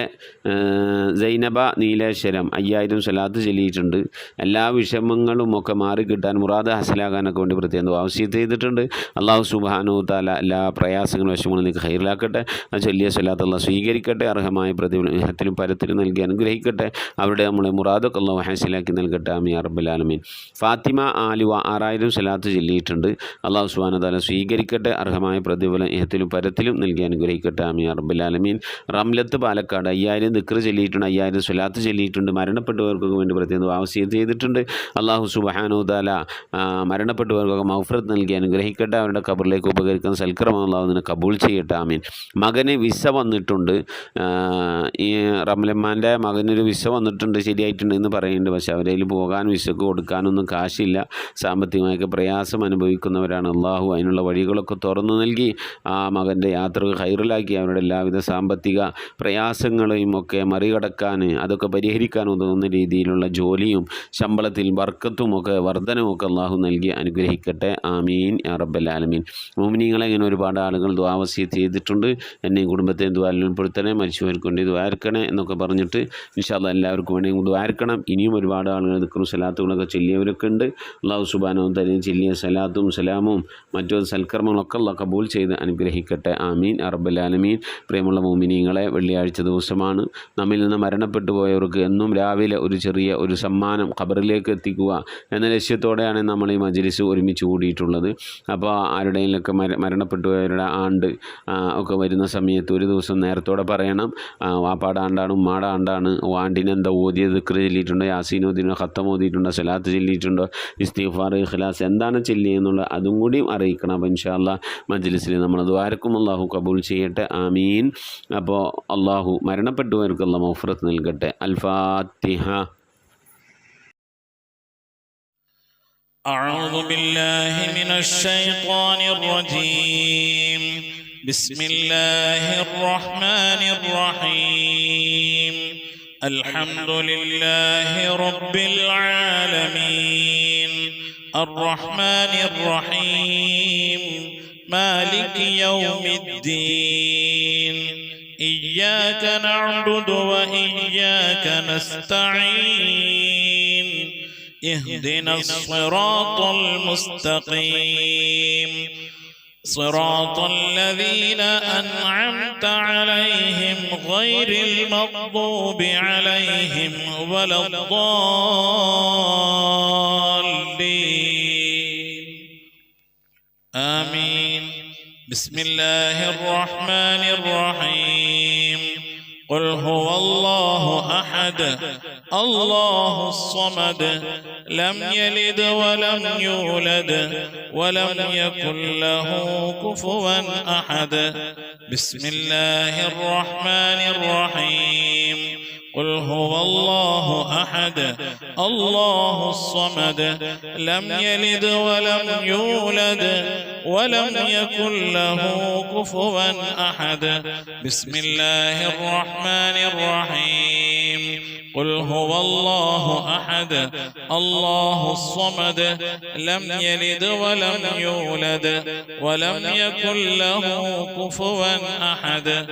സൈനബ നീലേശ്വരം 5000 സ്വലാത്ത് ചൊല്ലിയിട്ടുണ്ട്. എല്ലാ വിഷമങ്ങളും ഒക്കെ മാറിക്കിട്ടാൻ മുറാദ് ഹാസിലാകാനൊക്കെ വേണ്ടി പ്രത്യേകം ആവശ്യം ചെയ്തിട്ടുണ്ട്. അള്ളാഹു സുബ്ഹാനഹു വ തആല എല്ലാ പ്രയാസങ്ങളും വശങ്ങളും നീക്ക് ഖൈറിലാക്കട്ടെ. ആ ചൊല്ലിയ സ്വലാത്ത് അള്ളാഹ് സ്വീകരിക്കട്ടെ. അർഹമായ പ്രതിഫലം ഇഹത്തിലും പരത്തിലും നൽകി അനുഗ്രഹിക്കട്ടെ. അവരുടെ നമ്മളെ മുറാദൊക്കെ അള്ളാഹു ഹാസിലാക്കി നൽകട്ടെ. ആമീൻ യാ റബ്ബൽ ആലമീൻ. ഫാത്തിമ ആലുവ 6000 സ്വലാത്ത് ചൊല്ലിയിട്ടുണ്ട്. അള്ളാഹു സുബ്ഹാനഹു വ തആല സ്വീകരിക്കട്ടെ. അർഹമായ പ്രതിഫലം ഇഹത്തിലും പരത്തിലും നൽകി അനുഗ്രഹിക്കട്ടെ. ആമീൻ യാ റബ്ബൽ ആലമീൻ. റംലത്ത് പാലക്കാട് 5000 ദിക്ർ ചൊല്ലിയിട്ടുണ്ട്. 5000 സ്വലാത്ത് ചൊല്ലിയിട്ടുണ്ട്. മരണപ്പെട്ടവർക്കൊക്കെ വേണ്ടി പ്രത്യേകം ആവശ്യം ചെയ്തിട്ടുണ്ട്. അള്ളാഹു സുബ്ഹാനഹു വ തആല മരണപ്പെട്ടവർക്കൊക്കെ മഗ്ഫിറത്ത് നൽകി അനുഗ്രഹിക്കട്ടെ. അവരുടെ ഖബറിലേക്ക് ഉപകരിക്കുന്ന സൽക്കരമാണ് അള്ളാഹു അതിനെ കബൂൾ ചെയ്യട്ടെ. ആമീൻ. മകന് വിസ വന്നിട്ടുണ്ട്. ഈ റംലമ്മാൻ്റെ മകനൊരു വിസ വന്നിട്ടുണ്ട്, ശരിയായിട്ടുണ്ട് എന്ന് പറയുന്നുണ്ട്. പക്ഷേ അവരതിൽ പോകാൻ വിസക്ക് കൊടുക്കാനൊന്നും കാശില്ല. സാമ്പത്തികമായൊക്കെ പ്രയാസം അനുഭവിക്കുന്നവരാണ്. അള്ളാഹു അതിനുള്ള വഴികളൊക്കെ തുറന്നു നൽകി ആ മകൻ്റെ യാത്ര ഖൈറിലാക്കി അവരുടെ എല്ലാവിധ സാമ്പത്തിക പ്രയാസങ്ങളെയും ഒക്കെ മറികടക്കാൻ, അതൊക്കെ പരിഹരിക്കാൻ ഉതകുന്ന രീതിയിലുള്ള ജോലിയും ശമ്പളത്തിൽ ബർക്കത്തുമൊക്കെ വർധനമൊക്കെ അള്ളാഹു നൽകി അനുഗ്രഹിക്കട്ടെ. ആമീൻ യാ റബ്ബൽ ആലമീൻ. മുഅ്മിനീങ്ങളെ ഇങ്ങനെ ഒരുപാട് ആളുകൾ ദുആ വസിയത്ത് ചെയ്തിട്ടുണ്ട്. എന്നെയും കുടുംബത്തെയും ദുആയിൽ ഉൾപ്പെടുത്തണേ, മരിച്ചവർക്ക് വേണ്ടി ദുആർക്കണേ എന്നൊക്കെ പറഞ്ഞിട്ട് ഇൻഷാ അല്ലാഹ് എല്ലാവർക്കും വേണ്ടി ദുആർക്കണം. ഇനിയും ഒരുപാട് ആളുകൾ ദിക്റും സലാത്തുകളൊക്കെ ചൊല്ലിയവരൊക്കെ ഉണ്ട്. അള്ളാഹു സുബ്ഹാനഹു വ തആല ചൊല്ലിയ സലാത്തും സലാമും മറ്റു സൽക്കർമ്മങ്ങളൊക്കെ അള്ളാഹ് കബൂൽ ചെയ്ത് അനുഗ്രഹിക്കട്ടെ. ആമീൻ യാ റബ്ബൽ ആലമീൻ. പ്രിയമുള്ള മുഅ്മിനീങ്ങളെ, വെള്ളിയാഴ്ച ദിവസമാണ്. നമ്മിൽ നിന്ന് മരണപ്പെട്ടു പോയവർക്ക് എന്നും രാവിലെ ഒരു ചെറിയ ഒരു സമ്മാനം ഖബറിലേക്ക് എത്തിക്കുക എന്ന ലക്ഷ്യത്തോടെയാണ് നമ്മൾ ഈ മജ്ലിസ് ഒരുമിച്ച് കൂടിയിട്ടുള്ളത്. അപ്പോൾ ആരുടെയിലൊക്കെ മരണപ്പെട്ടവരുടെ ആണ്ട് ഒക്കെ വരുന്ന സമയത്ത് ഒരു ദിവസം നേരത്തോടെ പറയണം. വാപ്പാടെ ആണ്ടാണ്, ഉമ്മാടെ ആണ്ടാണ്. ആണ്ടിനെന്താ ഓതിയത്, ദിക്ർ ചൊല്ലിയിട്ടുണ്ടോ, യാസീൻ ഓതിയിട്ടുണ്ടോ, ഖത്തം ഓതിയിട്ടുണ്ടോ, സലാത്ത് ചൊല്ലിയിട്ടുണ്ടോ, ഇസ്തിഗ്ഫാർ, ഇഖ്ലാസ് എന്താണ് ചൊല്ലിയെന്നുള്ളത് അതും കൂടിയും അറിയിക്കണം. അപ്പോൾ ഇൻഷാ അല്ലാഹ് മജ്ലിസിൽ നമ്മൾ ദുആർക്കും അള്ളാഹു കബൂൽ ചെയ്യട്ടെ. ആമീൻ. അപ്പോൾ അള്ളാഹു മരണപ്പെട്ടവർക്ക് അള്ളാഹു മഗ്ഫിറത്ത് നൽകട്ടെ. അൽ ഫാത്തിഹ. أعوذ بالله من الشيطان الرجيم. بسم الله الرحمن الرحيم. الحمد لله رب العالمين الرحمن الرحيم مالك يوم الدين. إياك نعبد وإياك نستعين. اهدنا الصراط المستقيم صراط الذين أنعمت عليهم غير المغضوب عليهم ولا الضالين. آمين. بسم الله الرحمن الرحيم. قل هو الله أحد الله الصمد لم يلد ولم يولد ولم يكن له كفوا أحد. بسم الله الرحمن الرحيم. قل هو الله أحد الله الصمد لم يلد ولم يولد ولم يكن له كفوا أحد بسم الله الرحمن الرحيم قل هو الله أحد الله الصمد لم يلد ولم يولد ولم يكن له كفوا أحد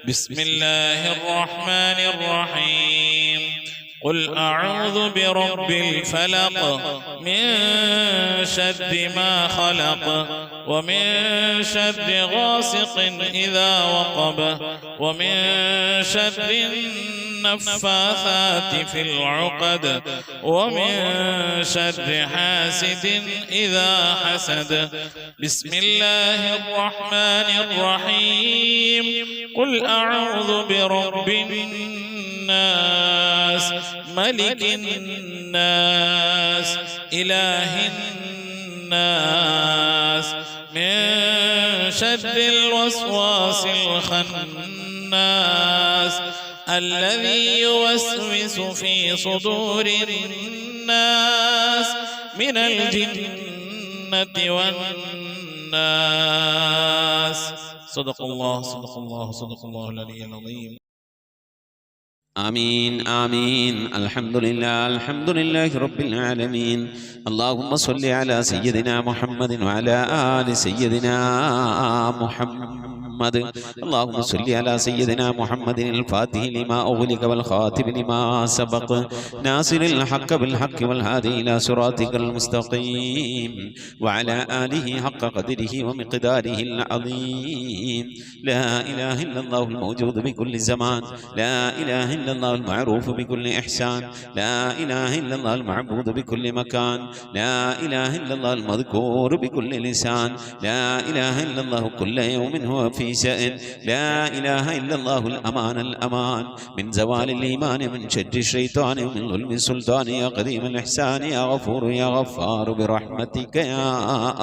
بسم الله الرحمن الرحيم قل أعوذ برب الفلق من شر ما خلق ومن شر غاسق إذا وقب ومن شر النفاثات في العقد ومن شر حاسد إذا حسد بسم الله الرحمن الرحيم قل أعوذ برب الناس ملك الناس إله الناس من شر الوسواس الخناس الذي يوسوس في صدور الناس من الجنة والناس صدق الله صدق الله صدق الله العلي العظيم آمين آمين الحمد لله رب العالمين اللهم صل على سيدنا محمد وعلى آل سيدنا محمد اللهم صل على سيدنا محمد الفاتح لما أغلق والخاتم لما سبق ناصر الحق بالحق والهادي إلى صراطك المستقيم وعلى آله حق قدره ومقداره العظيم لا إله إلا الله الموجود بكل زمان لا إله إلا الله المعروف بكل إحسان لا إله إلا الله المعبود بكل مكان لا إله إلا الله المذكور بكل لسان لا إله إلا الله كل يوم هو في شأن لا إله إلا الله الأمان من زوال الإيمان من شر الشيطان ومن ظلم السلطان يا قديم الإحسان يا غفور يا غفار برحمتك يا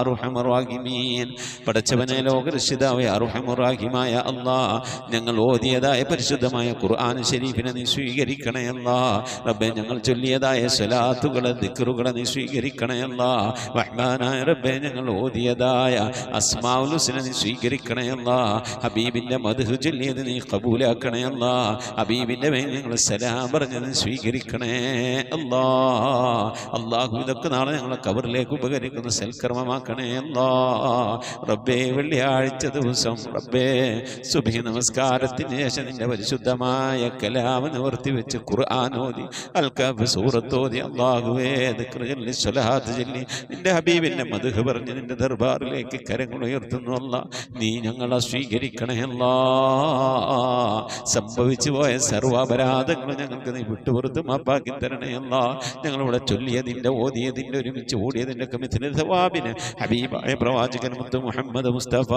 أرحم الراحمين പടച്ചവനെ ലോകരക്ഷിതാവേ അർഹമുറാഹിമായ അല്ലാഹ് ഞങ്ങൾ ഓതിയതായ പരിശുദ്ധമായ ഖുർആൻ ശരീഫിനെ നീ സ്വീകരിക്കണേ അല്ലാഹ് റബ്ബേ ഞങ്ങൾ ചൊല്ലിയതായ സ്വലാത്തുകളെ ദിക്റുകളെ നീ സ്വീകരിക്കണേ അല്ലാഹ് റഹ്മാനായ റബ്ബേ ഞങ്ങൾ ഓതിയതായ അസ്മാഉൽ ഹുസ്ന നീ സ്വീകരിക്കണേ അല്ലാഹ് ഹബീബിന്റെ മദ്ഹ് ചൊല്ലിയത് നീ ഖബൂലാക്കണേ അല്ലാഹ് ഹബീബിന്റെ മേൽ ഞങ്ങൾ സലാം പറഞ്ഞത് നീ സ്വീകരിക്കണേ അല്ലാഹ് അല്ലാഹു ഇതൊക്കെ നാളെ ഞങ്ങളെ ഖബറിലേക്ക് ഉപകരിക്കുന്ന സൽക്കർമ്മമാക്കണേ അല്ലാഹ് റബ്ബേ വെള്ളിയാഴ്ച ദിവസം റബ്ബേ സുബ്ഹി നമസ്കാരത്തിന് ശേഷം നിന്റെ പരിശുദ്ധമായ കലാം നിവർത്തി വെച്ച് ഖുർആൻ ഓതി അൽ കഹ്ഫ് സൂറത്ത് ഓതി അല്ലാഹുവേ ദിക്ർ ചൊല്ലി സ്വലാത്ത് ചൊല്ലി നിന്റെ ഹബീബിന്റെ മദ്ഹ് പറഞ്ഞ് നിന്റെ ദർബാറിലേക്ക് കരങ്ങൾ ഉയർത്തുന്നു അല്ലാഹ് നീ ഞങ്ങളെ സ്വീകരിക്കണേ അല്ലാഹ് സംഭവിച്ചു പോയ സർവ്വാപരാധങ്ങൾ ഞങ്ങൾക്ക് നീ വിട്ടുപുറത്ത് മാപ്പാക്കി തരണേ അല്ലാഹ് ഞങ്ങളിവിടെ ചൊല്ലിയതിൻ്റെ ഓതിയതിൻ്റെ ഒരുമിച്ച് ഓടിയതിൻ്റെ കമിത്തിന് സവാബിന് ഹബീബായ പ്രവാചകൻ മുത്ത് മുഹമ്മദ് മുസ്തഫ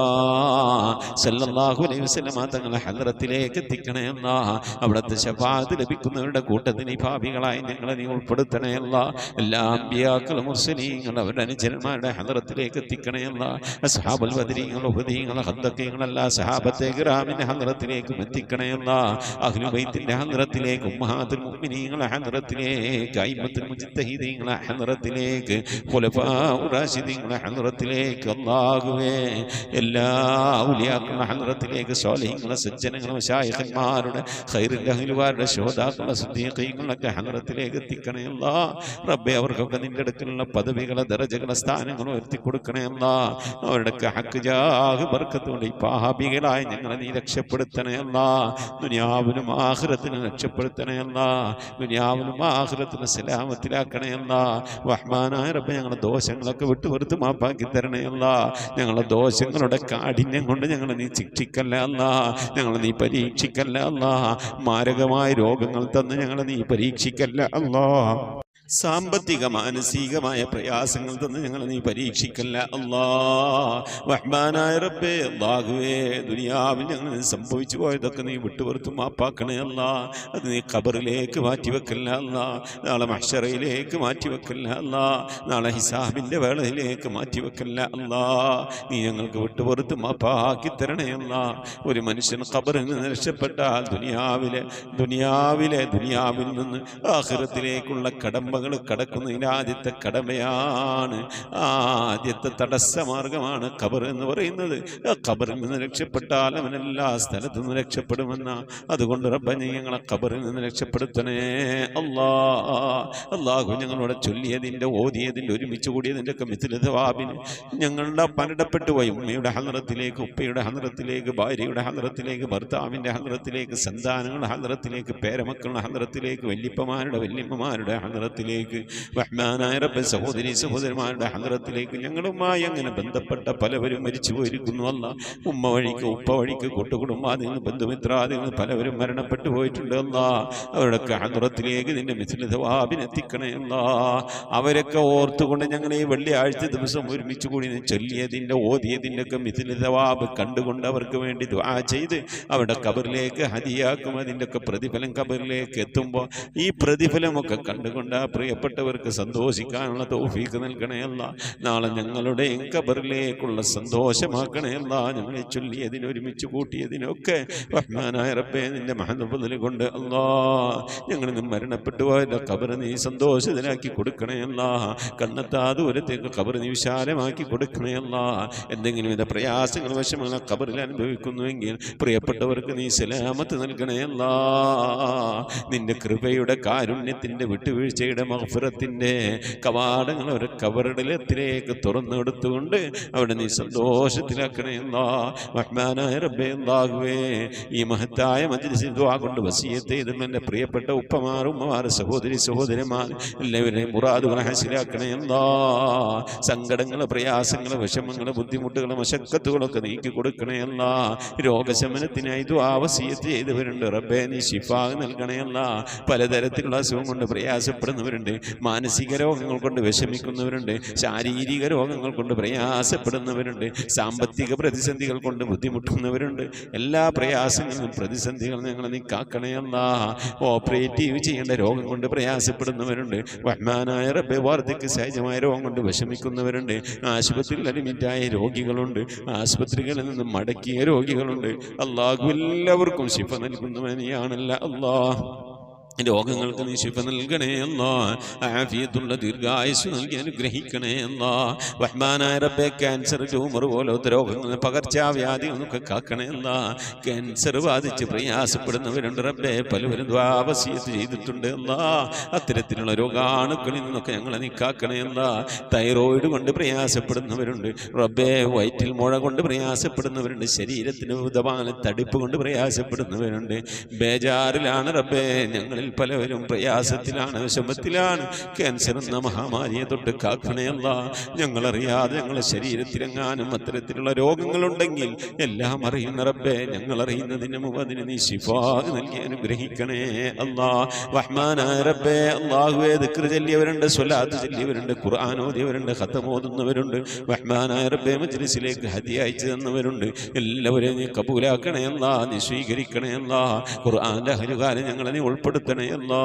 സല്ലല്ലാഹു അലൈഹി വസല്ലം തങ്ങളെ ഹദ്റത്തിലേക്ക് എത്തിക്കണേ അല്ലാഹ് അവിടുത്തെ ശഫാഅത്ത് ലഭിക്കുന്നവരുടെ കൂട്ടത്തിൽ ഈ ഭാവികളായി ഞങ്ങളെ നീ ഉൾപ്പെടുത്തണേ അല്ലാഹ് എല്ലാ അമ്പിയാക്കളും മുർസലീങ്ങൾ അവരുടെ അനുചരന്മാരുടെ ഹദ്റത്തിലേക്ക് എത്തിക്കണേ അല്ലാഹ് അസ്ഹാബുൽ ബദരീങ്ങൾ ഉഹദീങ്ങൾ ഖദ്ദഖീങ്ങൾ എല്ലാ സഹാബത്തെ കിറാമിന്റെ ഹദ്റത്തിലേക്കും എത്തിക്കണേ അല്ലാഹ് അഹ്ലു ബൈത്തിന്റെ ഹദ്റത്തിലേക്ക് ഉമ്മഹാത്തുൽ മുഅ്മിനീങ്ങളുടെ ഹദ്റത്തിലേക്ക് അയിമ്മത്തുൽ മുജ്തഹിദീങ്ങളുടെ ഹദ്റത്തിലേക്ക് ഖുലഫാഉർ റാഷിദീങ്ങളുടെ ഹദ്റത്തിലേക്ക് അല്ലാഹുവേ എല്ലാ ഔലിയാക്കളുടെ ഹദ്റത്തിലേക്ക് സ്വാലിഹീങ്ങളുടെ സജ്ജനങ്ങളുടെ മശായിഖന്മാരുടെ ഖൈറുൽ അഹ്ലുവാരുടെ ശുഹദാക്കളുടെ സിദ്ദീഖീങ്ങളുടെ ഹദ്റത്തിലേക്ക് എത്തിക്കണേ അല്ലാഹ് റബ്ബേ അവർക്കൊക്കെ നിന്റെ അടുക്കലുള്ള പദവികളെ ദറജകളെ സ്ഥാനങ്ങൾ ഉയർത്തി കൊടുക്കണേ അല്ലാഹ് അവരുടെ ഹക്ക് ജാഹ് ബർക്കത്ത് കൊണ്ട് ഈ പാപികളായി ഞങ്ങളെ നീ രക്ഷപ്പെടുത്തണേ അല്ലാഹ് ദുനിയാവിനും ആഖിറത്തിനും രക്ഷപ്പെടുത്തണേ അല്ലാഹ് ദുനിയാവിനും ആഖിറത്തിനും സലാമത്തിലാക്കണേ അല്ലാഹ് റഹ്മാനായ റബ്ബേ ഞങ്ങളുടെ ദോഷങ്ങളൊക്കെ വിട്ടുപുറത്ത് മാപ്പാക്കി തരണേ അല്ലാഹ് ഞങ്ങളുടെ ദോഷങ്ങളുടെ കാഠിന്യം കൊണ്ട് ഞങ്ങളെ നീ ശിക്ഷിക്കല്ല അല്ലാഹ് ഞങ്ങളെ നീ പരീക്ഷിക്കല്ല അല്ലാഹ് മാരകമായ രോഗങ്ങൾ തന്ന് ഞങ്ങളെ നീ പരീക്ഷിക്കല്ല അല്ലാഹ് സാമ്പത്തിക മാനസികമായ പ്രയാസങ്ങൾ തന്ന് ഞങ്ങളെ നീ പരീക്ഷിക്കല്ല അല്ലാ. റഹ്മാനായ റബ്ബേ, അല്ലാഹുവേ, ദുനിയാവിൽ ഞങ്ങൾ സംഭവിച്ചു പോയതൊക്കെ നീ വിട്ടുപുറത്ത് മാപ്പാക്കണേ അല്ലാ. അത് നീ ഖബറിലേക്ക് മാറ്റിവെക്കല്ല അല്ലാ. നാളെ മഹ്ശറയിലേക്ക് മാറ്റിവെക്കല്ല അല്ലാ. നാളെ ഹിസാബിൻ്റെ വേളയിലേക്ക് മാറ്റിവെക്കല്ല അല്ലാ. നീ ഞങ്ങൾക്ക് വിട്ടുപുറത്ത് മാപ്പാക്കി തരണേ അല്ലാ. ഒരു മനുഷ്യൻ ഖബറിൽ നിന്ന് രക്ഷപ്പെട്ടാൽ ദുനിയാവിൽ നിന്ന് ആഖിറത്തിലേക്കുള്ള കടമ്പകൾ കടക്കുന്നതിൻ്റെ ആദ്യത്തെ കടമയാണ്, ആദ്യത്തെ തടസ്സമാർഗമാണ് ഖബർ എന്ന് പറയുന്നത്. ആ ഖബറിൽ നിന്ന് രക്ഷപ്പെട്ടാൽ അവൻ എല്ലാ സ്ഥലത്തു നിന്ന് രക്ഷപ്പെടുമെന്ന. അതുകൊണ്ട് റബ്ബേ, നീ ഞങ്ങളെ ഖബറിൽ നിന്ന് രക്ഷപ്പെടുത്തണേ അല്ലാ. അല്ലാഹു ഞങ്ങളോട് ചൊല്ലിയതിൻ്റെ, ഓതിയതിൻ്റെ, ഒരുമിച്ച് കൂടിയതിൻ്റെ ഒക്കെ മിഥില സവാബിന് ഞങ്ങളുടെ മരണപ്പെട്ടു പോയി ഉമ്മയുടെ ഹദ്റത്തിലേക്ക്, ഉപ്പയുടെ ഹദ്റത്തിലേക്ക്, ഭാര്യയുടെ ഹദ്റത്തിലേക്ക്, ഭർത്താവിൻ്റെ ഹദ്റത്തിലേക്ക്, സന്താനങ്ങളുടെ ഹദ്റത്തിലേക്ക്, പേരമക്കളുടെ ഹദ്റത്തിലേക്ക്, വല്യപ്പമാരുടെ ഹദ്റത്തിലേക്ക്, റഹ്മാനായ റബ്ബേ, സഹോദരന്മാരുടെ ഹദ്റത്തിലേക്ക് ഞങ്ങളുമായി അങ്ങനെ ബന്ധപ്പെട്ട പലവരും മരിച്ചു പോയിരിക്കുന്നു അല്ലാ. ഉമ്മ വഴിക്ക്, ഉപ്പ വഴിക്ക്, കൂട്ടുകുടുംബാദിൽ നിന്ന്, ബന്ധുമിത്രാദിൽ നിന്ന് പലവരും മരണപ്പെട്ടു പോയിട്ടുണ്ട് അല്ലാ. അവരുടെയൊക്കെ ഹദ്റത്തിലേക്ക് നിന്റെ മിഥില സവാബിനെത്തിക്കണേ അല്ലാ. അവരൊക്കെ ഓർത്തുകൊണ്ട് ഞങ്ങൾ ഈ വെള്ളിയാഴ്ച ദിവസം ഒരുമിച്ച് കൂടി ചൊല്ലിയതിൻ്റെ, ഓതിയതിൻ്റെ ഒക്കെ മിഥില സവാബ് കണ്ടുകൊണ്ട് അവർക്ക് വേണ്ടി ദുആ ചെയ്ത് അവരുടെ ഖബറിലേക്ക് ഹദിയാക്കും. അതിൻ്റെ ഒക്കെ പ്രതിഫലം ഖബറിലേക്ക് എത്തുമ്പോൾ ഈ പ്രതിഫലമൊക്കെ കണ്ടുകൊണ്ട് ആ പ്രിയപ്പെട്ടവർക്ക് സന്തോഷിക്കാനുള്ള തൗഫീഖ് നൽകണേ അല്ലാ. നാളെ ഞങ്ങളുടെ ഖബറിലേക്കുള്ള സന്തോഷമാക്കണേ അല്ലാ. ഞങ്ങളെ ചൊല്ലിയതിന്, ഒരുമിച്ച് കൂട്ടിയതിനൊക്കെ റഹ്മാനായ റബ്ബേ, നിന്റെ മഹദഫ്ള് കൊണ്ട് അല്ലാ ഞങ്ങൾ മരണപ്പെട്ടു പോയല്ലോ ഖബർ നീ സന്തോഷത്തിലാക്കി കൊടുക്കണേ അല്ലാ. കണ്ണെത്താ ദൂരത്തേക്ക് ഖബർ നീ വിശാലമാക്കി കൊടുക്കണേ അല്ലാ. എന്തെങ്കിലും വിധ പ്രയാസങ്ങൾ, വിഷമങ്ങൾ ഖബറിൽ അനുഭവിക്കുന്നുവെങ്കിൽ പ്രിയപ്പെട്ടവർക്ക് നീ സലാമത്ത് നൽകണേ അല്ലാ. നിന്റെ കൃപയുടെ, കാരുണ്യത്തിൻ്റെ, വിട്ടുവീഴ്ചയുടെ, മഗ്ഫിറത്തിൻ്റെ കവാടങ്ങൾ അവർ ഖബറിലേക്ക് തുറന്നെടുത്തുകൊണ്ട് അവിടെ നീ സന്തോഷത്തിലാക്കണേ അല്ലാ. റഹ്മാനായ റബ്ബേ, അല്ലാഹുവേ, ഈ മഹത്തായ മജ്ലിസിൽ ദുആ കൊണ്ട് വസിയത്ത് ചെയ്തും എൻ്റെ പ്രിയപ്പെട്ട ഉപ്പമാർ, ഉമ്മമാർ, സഹോദരന്മാർ എല്ലാവരെയും മുറാദുകളെ ഹസിലാക്കണേ അല്ലാ. സങ്കടങ്ങൾ, പ്രയാസങ്ങൾ, വിഷമങ്ങൾ, ബുദ്ധിമുട്ടുകൾ, മശക്കത്തുകളൊക്കെ നീക്കി കൊടുക്കണേ അല്ലാ. രോഗശമനത്തിനായി ദുആ വസിയത്ത് ചെയ്തവരുണ്ട് റബ്ബേ, നീ ശിഫാ നൽകണേ അല്ലാ. പലതരത്തിലുള്ള അസുഖം കൊണ്ട് പ്രയാസപ്പെടുന്നവരുണ്ട്, മാനസിക രോഗങ്ങൾ കൊണ്ട് വിഷമിക്കുന്നവരുണ്ട്, ശാരീരിക രോഗങ്ങൾ കൊണ്ട് പ്രയാസപ്പെടുന്നവരുണ്ട്, സാമ്പത്തിക പ്രതിസന്ധികൾ കൊണ്ട് ബുദ്ധിമുട്ടുന്നവരുണ്ട്. എല്ലാ പ്രയാസങ്ങളിലും പ്രതിസന്ധികളും ഞങ്ങൾ നീ കാക്കണേ അല്ലാ. ഓപ്പറേറ്റീവ് ചെയ്യേണ്ട രോഗം കൊണ്ട് പ്രയാസപ്പെടുന്നവരുണ്ട്. റഹ്മാനായ റബ്ബേ, വാർദ്ധക്യ സഹജമായ രോഗം കൊണ്ട് വിഷമിക്കുന്നവരുണ്ട്, ആശുപത്രിയിൽ അഡ്മിറ്റായ രോഗികളുണ്ട്, ആശുപത്രികളിൽ നിന്ന് മടക്കിയ രോഗികളുണ്ട്. അല്ലാഹു എല്ലാവർക്കും ശിഫ നൽകുന്നവനെയാണല്ല അല്ലാ. രോഗങ്ങൾക്ക് നീ ശിഫ നൽകണേ അല്ലാ. ആഫിയത്തുള്ള ദീർഘായുസ് നൽകി അനുഗ്രഹിക്കണേ അല്ലാ. റഹ്മാനായ റബ്ബേ, ക്യാൻസർ, ട്യൂമർ പോലത്തെ രോഗങ്ങൾ, പകർച്ചവ്യാധികളൊക്കെ കാക്കണേ അല്ലാ. ക്യാൻസർ ബാധിച്ച് പ്രയാസപ്പെടുന്നവരുണ്ട് റബ്ബേ, പലവരും ദുആ വസിയത്ത് ചെയ്തിട്ടുണ്ട് അല്ലാ. അത്തരത്തിലുള്ള രോഗാണുക്കളിൽ നിന്നൊക്കെ ഞങ്ങളെ നീ കാക്കണേ അല്ലാ. തൈറോയിഡ് കൊണ്ട് പ്രയാസപ്പെടുന്നവരുണ്ട് റബ്ബേ, വയറ്റിൽ മുഴ കൊണ്ട് പ്രയാസപ്പെടുന്നവരുണ്ട്, ശരീരത്തിന് ഉദപാന തടിപ്പ് കൊണ്ട് പ്രയാസപ്പെടുന്നവരുണ്ട്. ബേജാറിലാണ് റബ്ബേ, ഞങ്ങളിൽ പലവരും പ്രയാസത്തിലാണ്, വിഷമത്തിലാണ്. ക്യാൻസർ എന്ന മഹാമാരിയെ തൊട്ട് കാക്കണേ അല്ലാ. ഞങ്ങളറിയാതെ ഞങ്ങളുടെ ശരീരത്തിലെങ്ങാനും അത്തരത്തിലുള്ള രോഗങ്ങളുണ്ടെങ്കിൽ എല്ലാം അറിയുന്ന റബ്ബേ, ഞങ്ങൾ അറിയുന്നതിന് മുമ്പ് അതിന് നീ ശിഫാ നൽകി അനുഗ്രഹിക്കണേ അല്ലാ. റഹ്മാനായ റബ്ബേ, അല്ലാഹുവേ, ദിക്ർ ചൊല്ലിയവരുണ്ട്, സ്വലാത്ത് ചൊല്ലിയവരുണ്ട്, ഖുർആൻ ഓതിയവരുണ്ട്, ഖതം ഓതുന്നവരുണ്ട്. റഹ്മാനായ റബ്ബേ, മജ്ലിസിലേക്ക് ഹദിയ അയച്ചു തന്നവരുണ്ട്. എല്ലാവരെയും നീ കബൂലാക്കണേ അല്ലാ, നീ സ്വീകരിക്കണേ അല്ലാ. ഖുർആന്റെ അഹലുകാരെ ഞങ്ങളെ നീ ഉൾപ്പെടുത്തണേ അല്ലാ.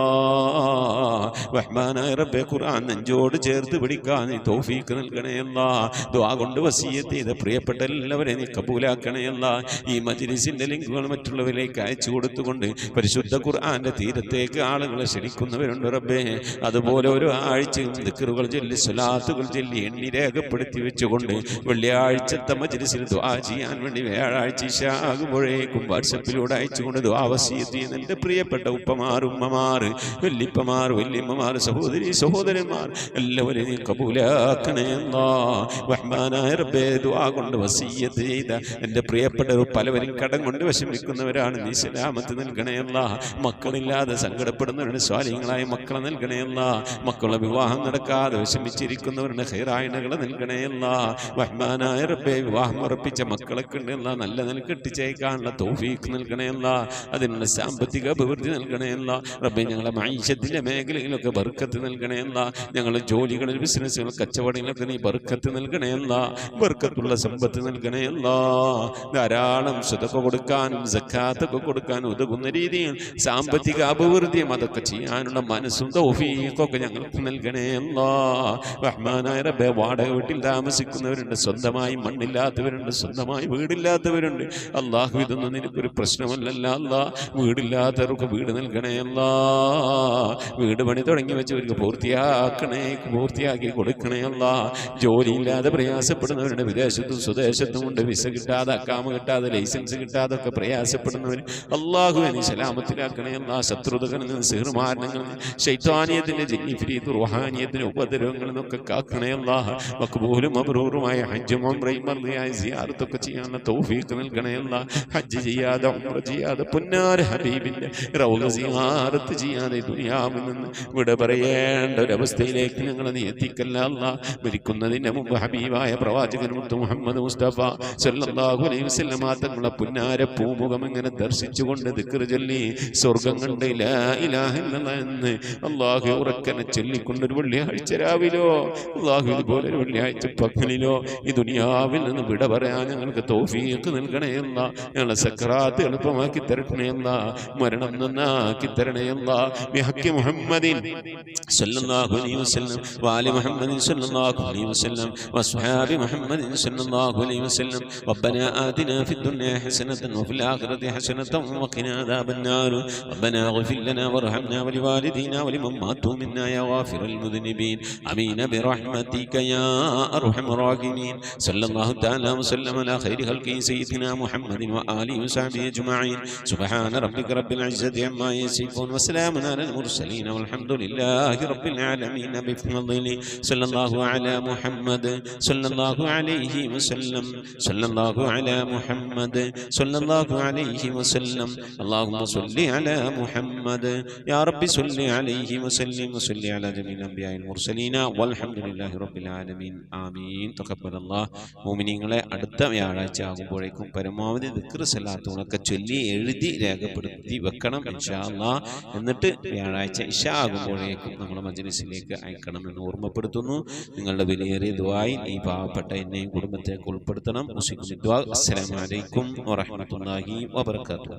റഹ്മാനായ റബ്ബേ, ഖുർആൻ നെഞ്ചോട് ചേർത്ത് പിടിക്കാൻ നീ തൗഫീഖ് നൽകണേ അല്ലാ. ദുആ കൊണ്ട് വസിയത്ത് ചെയ്ത പ്രിയപ്പെട്ട എല്ലാവരെയും നീ കബൂലാക്കണേ അല്ലാ. ഈ മജ്ലിസിന്റെ ലിങ്കുകൾ മറ്റുള്ളവരിലേക്ക് അയച്ചു കൊടുത്തുകൊണ്ട് പരിശുദ്ധ ഖുർആന്റെ തീരത്തേക്ക് ആളുകളെ ക്ഷണിക്കുന്നവരുണ്ട് റബ്ബേ. അതുപോലെ ഓരോ ആഴ്ചയും ദിക്റുകൾ ചൊല്ലി, സ്വലാത്തുകൾ ചൊല്ലി എണ്ണി രേഖപ്പെടുത്തി വെച്ചുകൊണ്ട് വെള്ളിയാഴ്ചത്തെ മജ്ലിസിൽ ദുആ ചെയ്യാൻ വേണ്ടി വ്യാഴാഴ്ച ഇശാ ആകുമ്പോഴേക്കും വാട്സപ്പിലൂടെ അയച്ചുകൊണ്ട് ദുആ വസിയത്ത് ചെയ്യുന്ന എൻ്റെ പ്രിയപ്പെട്ട ഉപ്പമാർ, ഉമ്മമാർ, വല്യപ്പമാർ, വല്യമ്മമാർ, സഹോദരന്മാർ എല്ലാവരെയും നീ കബൂലാക്കണേ അല്ലാ. റഹ്മാനായ റബ്ബേ, ദുആ കൊണ്ട് വസിയത്ത് ചെയ്ത എൻ്റെ പ്രിയപ്പെട്ടവർ പലവരും കടം കൊണ്ട് വിഷമിക്കുന്നവരാണ്, നീ സലാമത്ത് നൽകണേ അല്ലാ. മക്കളില്ലാതെ സങ്കടപ്പെടുന്നവരുടെ സ്വാലിഹ്യങ്ങളായ മക്കളെ നൽകണേ അല്ലാ. മക്കളുടെ വിവാഹം നടക്കാതെ വിഷമിച്ചിരിക്കുന്നവരുടെ ഖൈറായണകളെ നൽകണേ അല്ലാ. റഹ്മാനായ റബ്ബേ, വിവാഹം ഉറപ്പിച്ച മക്കളൊക്കെ ഉണ്ട് അല്ലാ, നല്ല നിലക്ക് കെട്ടിച്ചേക്കാനുള്ള തൗഫീഖ് നൽകണേ അല്ലാ. അതിനുള്ള സാമ്പത്തിക അഭിവൃദ്ധി നൽകണേ അല്ലാ. റബ്ബേ ഞങ്ങളെ മൈശത്തിന്റെ മേഖലയിലൊക്കെ ബർക്കത്ത് നൽകണേ അല്ലാ. ഞങ്ങളുടെ ജോലികളിൽ ബിസിനസ്സുകൾ കച്ചവടങ്ങളിലൊക്കെ നീ ബർക്കത്ത് നൽകണേ അല്ലാ. ബർക്കത്തുള്ള സമ്പത്ത് നൽകണേ അല്ലാ. ധാരാളം സദഖ കൊടുക്കാനും സക്കാത്തൊക്കെ കൊടുക്കാനും ഉതകുന്ന രീതിയിൽ സാമ്പത്തിക അഭിവൃദ്ധിയും അതൊക്കെ ചെയ്യാനുള്ള മനസ്സും തൗഫീഖൊക്കെ ഞങ്ങൾക്ക് നൽകണേ അല്ലാ. റഹ്മാനായ റബ്ബേ വാടക വീട്ടിൽ താമസിക്കുന്നവരുണ്ട്, സ്വന്തമായി മണ്ണില്ലാത്തവരുണ്ട്, സ്വന്തമായി വീടില്ലാത്തവരുണ്ട്. അല്ലാഹു ഇതൊന്നും നിനക്കൊരു പ്രശ്നമല്ലല്ല അല്ലാ. വീടില്ലാത്തവർക്ക് വീട് നൽകണേ അല്ലാ. വീട് പണി തുടങ്ങി വെച്ചവർക്ക് പൂർത്തിയാക്കി കൊടുക്കണേ അല്ലാ. ജോലിയില്ലാതെ പ്രയാസപ്പെടുന്നവരുണ്ട്, വിദേശത്തും സ്വദേശത്തും ഉണ്ട്, വിസ കിട്ടാതെ അക്കാമ കിട്ടാതെ ലൈസൻസ് കിട്ടാതെ ഒക്കെ പ്രയാസപ്പെടുന്നവർ അല്ലാഹു നീ സലാമത്തിലാക്കണേ അല്ലാ. ശത്രുതകളിൽ നിന്ന് സിഹ്റുമാരണങ്ങളിൽ നിന്ന് ശൈത്വാനിയത്തിന്റെ ജിന്നിഫിരീത്ത് റുഹാനിയത്തിന്റെ ഉപദ്രവങ്ങളിൽ നിന്നൊക്കെ കാക്കണേ അല്ലാ. മഖ്ബൂലും മബ്റൂറുമായ ഹജ്ജും ഉംറയും മർദിയായ സിയാറത്തൊക്കെ ചെയ്യാനുള്ള തൗഫീഖ് നൽകണേ അല്ലാ. ഹജ്ജ് ചെയ്യാതെ ഉംറ ചെയ്യാതെ പുന്നാര ഹബീബിന്റെ റൗള സിയാറത്ത് ചെയ്യാതെ ദുനിയാവിൽ നിന്ന് വിട പറയേണ്ട ഒരവസ്ഥയിലേക്ക് ഞങ്ങളെ നീ എത്തിക്കല്ല അല്ലാ. മരിക്കുന്നതിന്റെ മുമ്പ് ഹബീബായ പ്രവാചകൻ മുത്ത് മുഹമ്മദ് മുസ്തഫ സല്ലല്ലാഹു അലൈഹി വസല്ലം തങ്ങളുടെ പുന്നാര പൂമുഖം ഇങ്ങനെ ദർശിച്ചുകൊണ്ട് ദിക്ർ ചൊല്ലി സ്വർഗം കണ്ട് ലാ ഇലാഹ ഇല്ലല്ലാഹ് എന്ന് അല്ലാഹു ഉറക്കനെ ചൊല്ലിക്കൊണ്ടൊരു വെള്ളിയാഴ്ച രാവിലോ അല്ലാഹു ഇതുപോലെ ഒരു വെള്ളിയാഴ്ച പകലിലോ ഈ ദുനിയാവിൽ നിന്ന് വിട പറയാൻ ഞങ്ങൾക്ക് തൗഫീഖ് നൽകണേ അല്ലാ. ഞങ്ങളെ സക്രാത്ത് എളുപ്പമാക്കി തരണേ അല്ലാ. മരണം നന്നാക്കി തരണേ അല്ലാ. ബിഹഖി മുഹമ്മദിൻ സല്ലല്ലാഹു അലൈഹി വസല്ലം വആലി മുഹമ്മദിൻ സല്ലല്ലാഹു അലൈഹി വസല്ലം വസ്ഹാബി മുഹമ്മദിൻ സല്ലല്ലാഹു അലൈഹി വസല്ലം റബ്ബനാ ആതിനാ ഫിദ്ദുനിയാ ഹസനതൻ വഫിൽ ആഖിറതി ഹസനതൻ വഖിനാ അദാബൻ നാർ റബ്ബനാ ഇഗ്ഫിർ ലനാ വർഹംനാ വലിവാലിദീനാ വലിമൻ മാതു മിന്നാ യാ ഗാഫിറൽ മുദ്നിബീൻ ആമീൻ برحمتك يا أرحم الراحمين صلى الله تعالى وسلم على خير خلقه سيدنا محمد وآله وصحبه أجمعين سبحان ربك رب العزة عما يصفون وسلام على المرسلين والحمد لله رب العالمين بفضله صلى الله على محمد صلى الله عليه وسلم صلى الله على محمد صلى الله عليه وسلم اللهم صل على محمد يا رب صل عليه وسلم وصل على جميع الأنبياء المرسلين والحمد لله رب العالمين ആമീൻ. തഖബ്ബലല്ലാഹ്. മുഅ്മിനീങ്ങളെ അടുത്ത വ്യാഴാഴ്ച ആകുമ്പോഴേക്കും പരമാവധി ദിക്ർ സലാത്തുകളൊക്കെ ചൊല്ലി എഴുതി രേഖപ്പെടുത്തി വെക്കണം ഇൻഷാ അല്ലാഹ്. എന്നിട്ട് വ്യാഴാഴ്ച ഇശാ ആകുമ്പോഴേക്കും നമ്മുടെ മജ്‌ലിസിലേക്ക് അയക്കണമെന്ന് ഓർമ്മപ്പെടുത്തുന്നു. നിങ്ങളുടെ വിലയേറിയ ദുആയിൽ ഈ പാവപ്പെട്ട എന്നെയും കുടുംബത്തെ ഉൾപ്പെടുത്തണം. അസ്സലാമു അലൈക്കും വറഹ്മത്തുള്ളാഹി വബറകാതുഹു.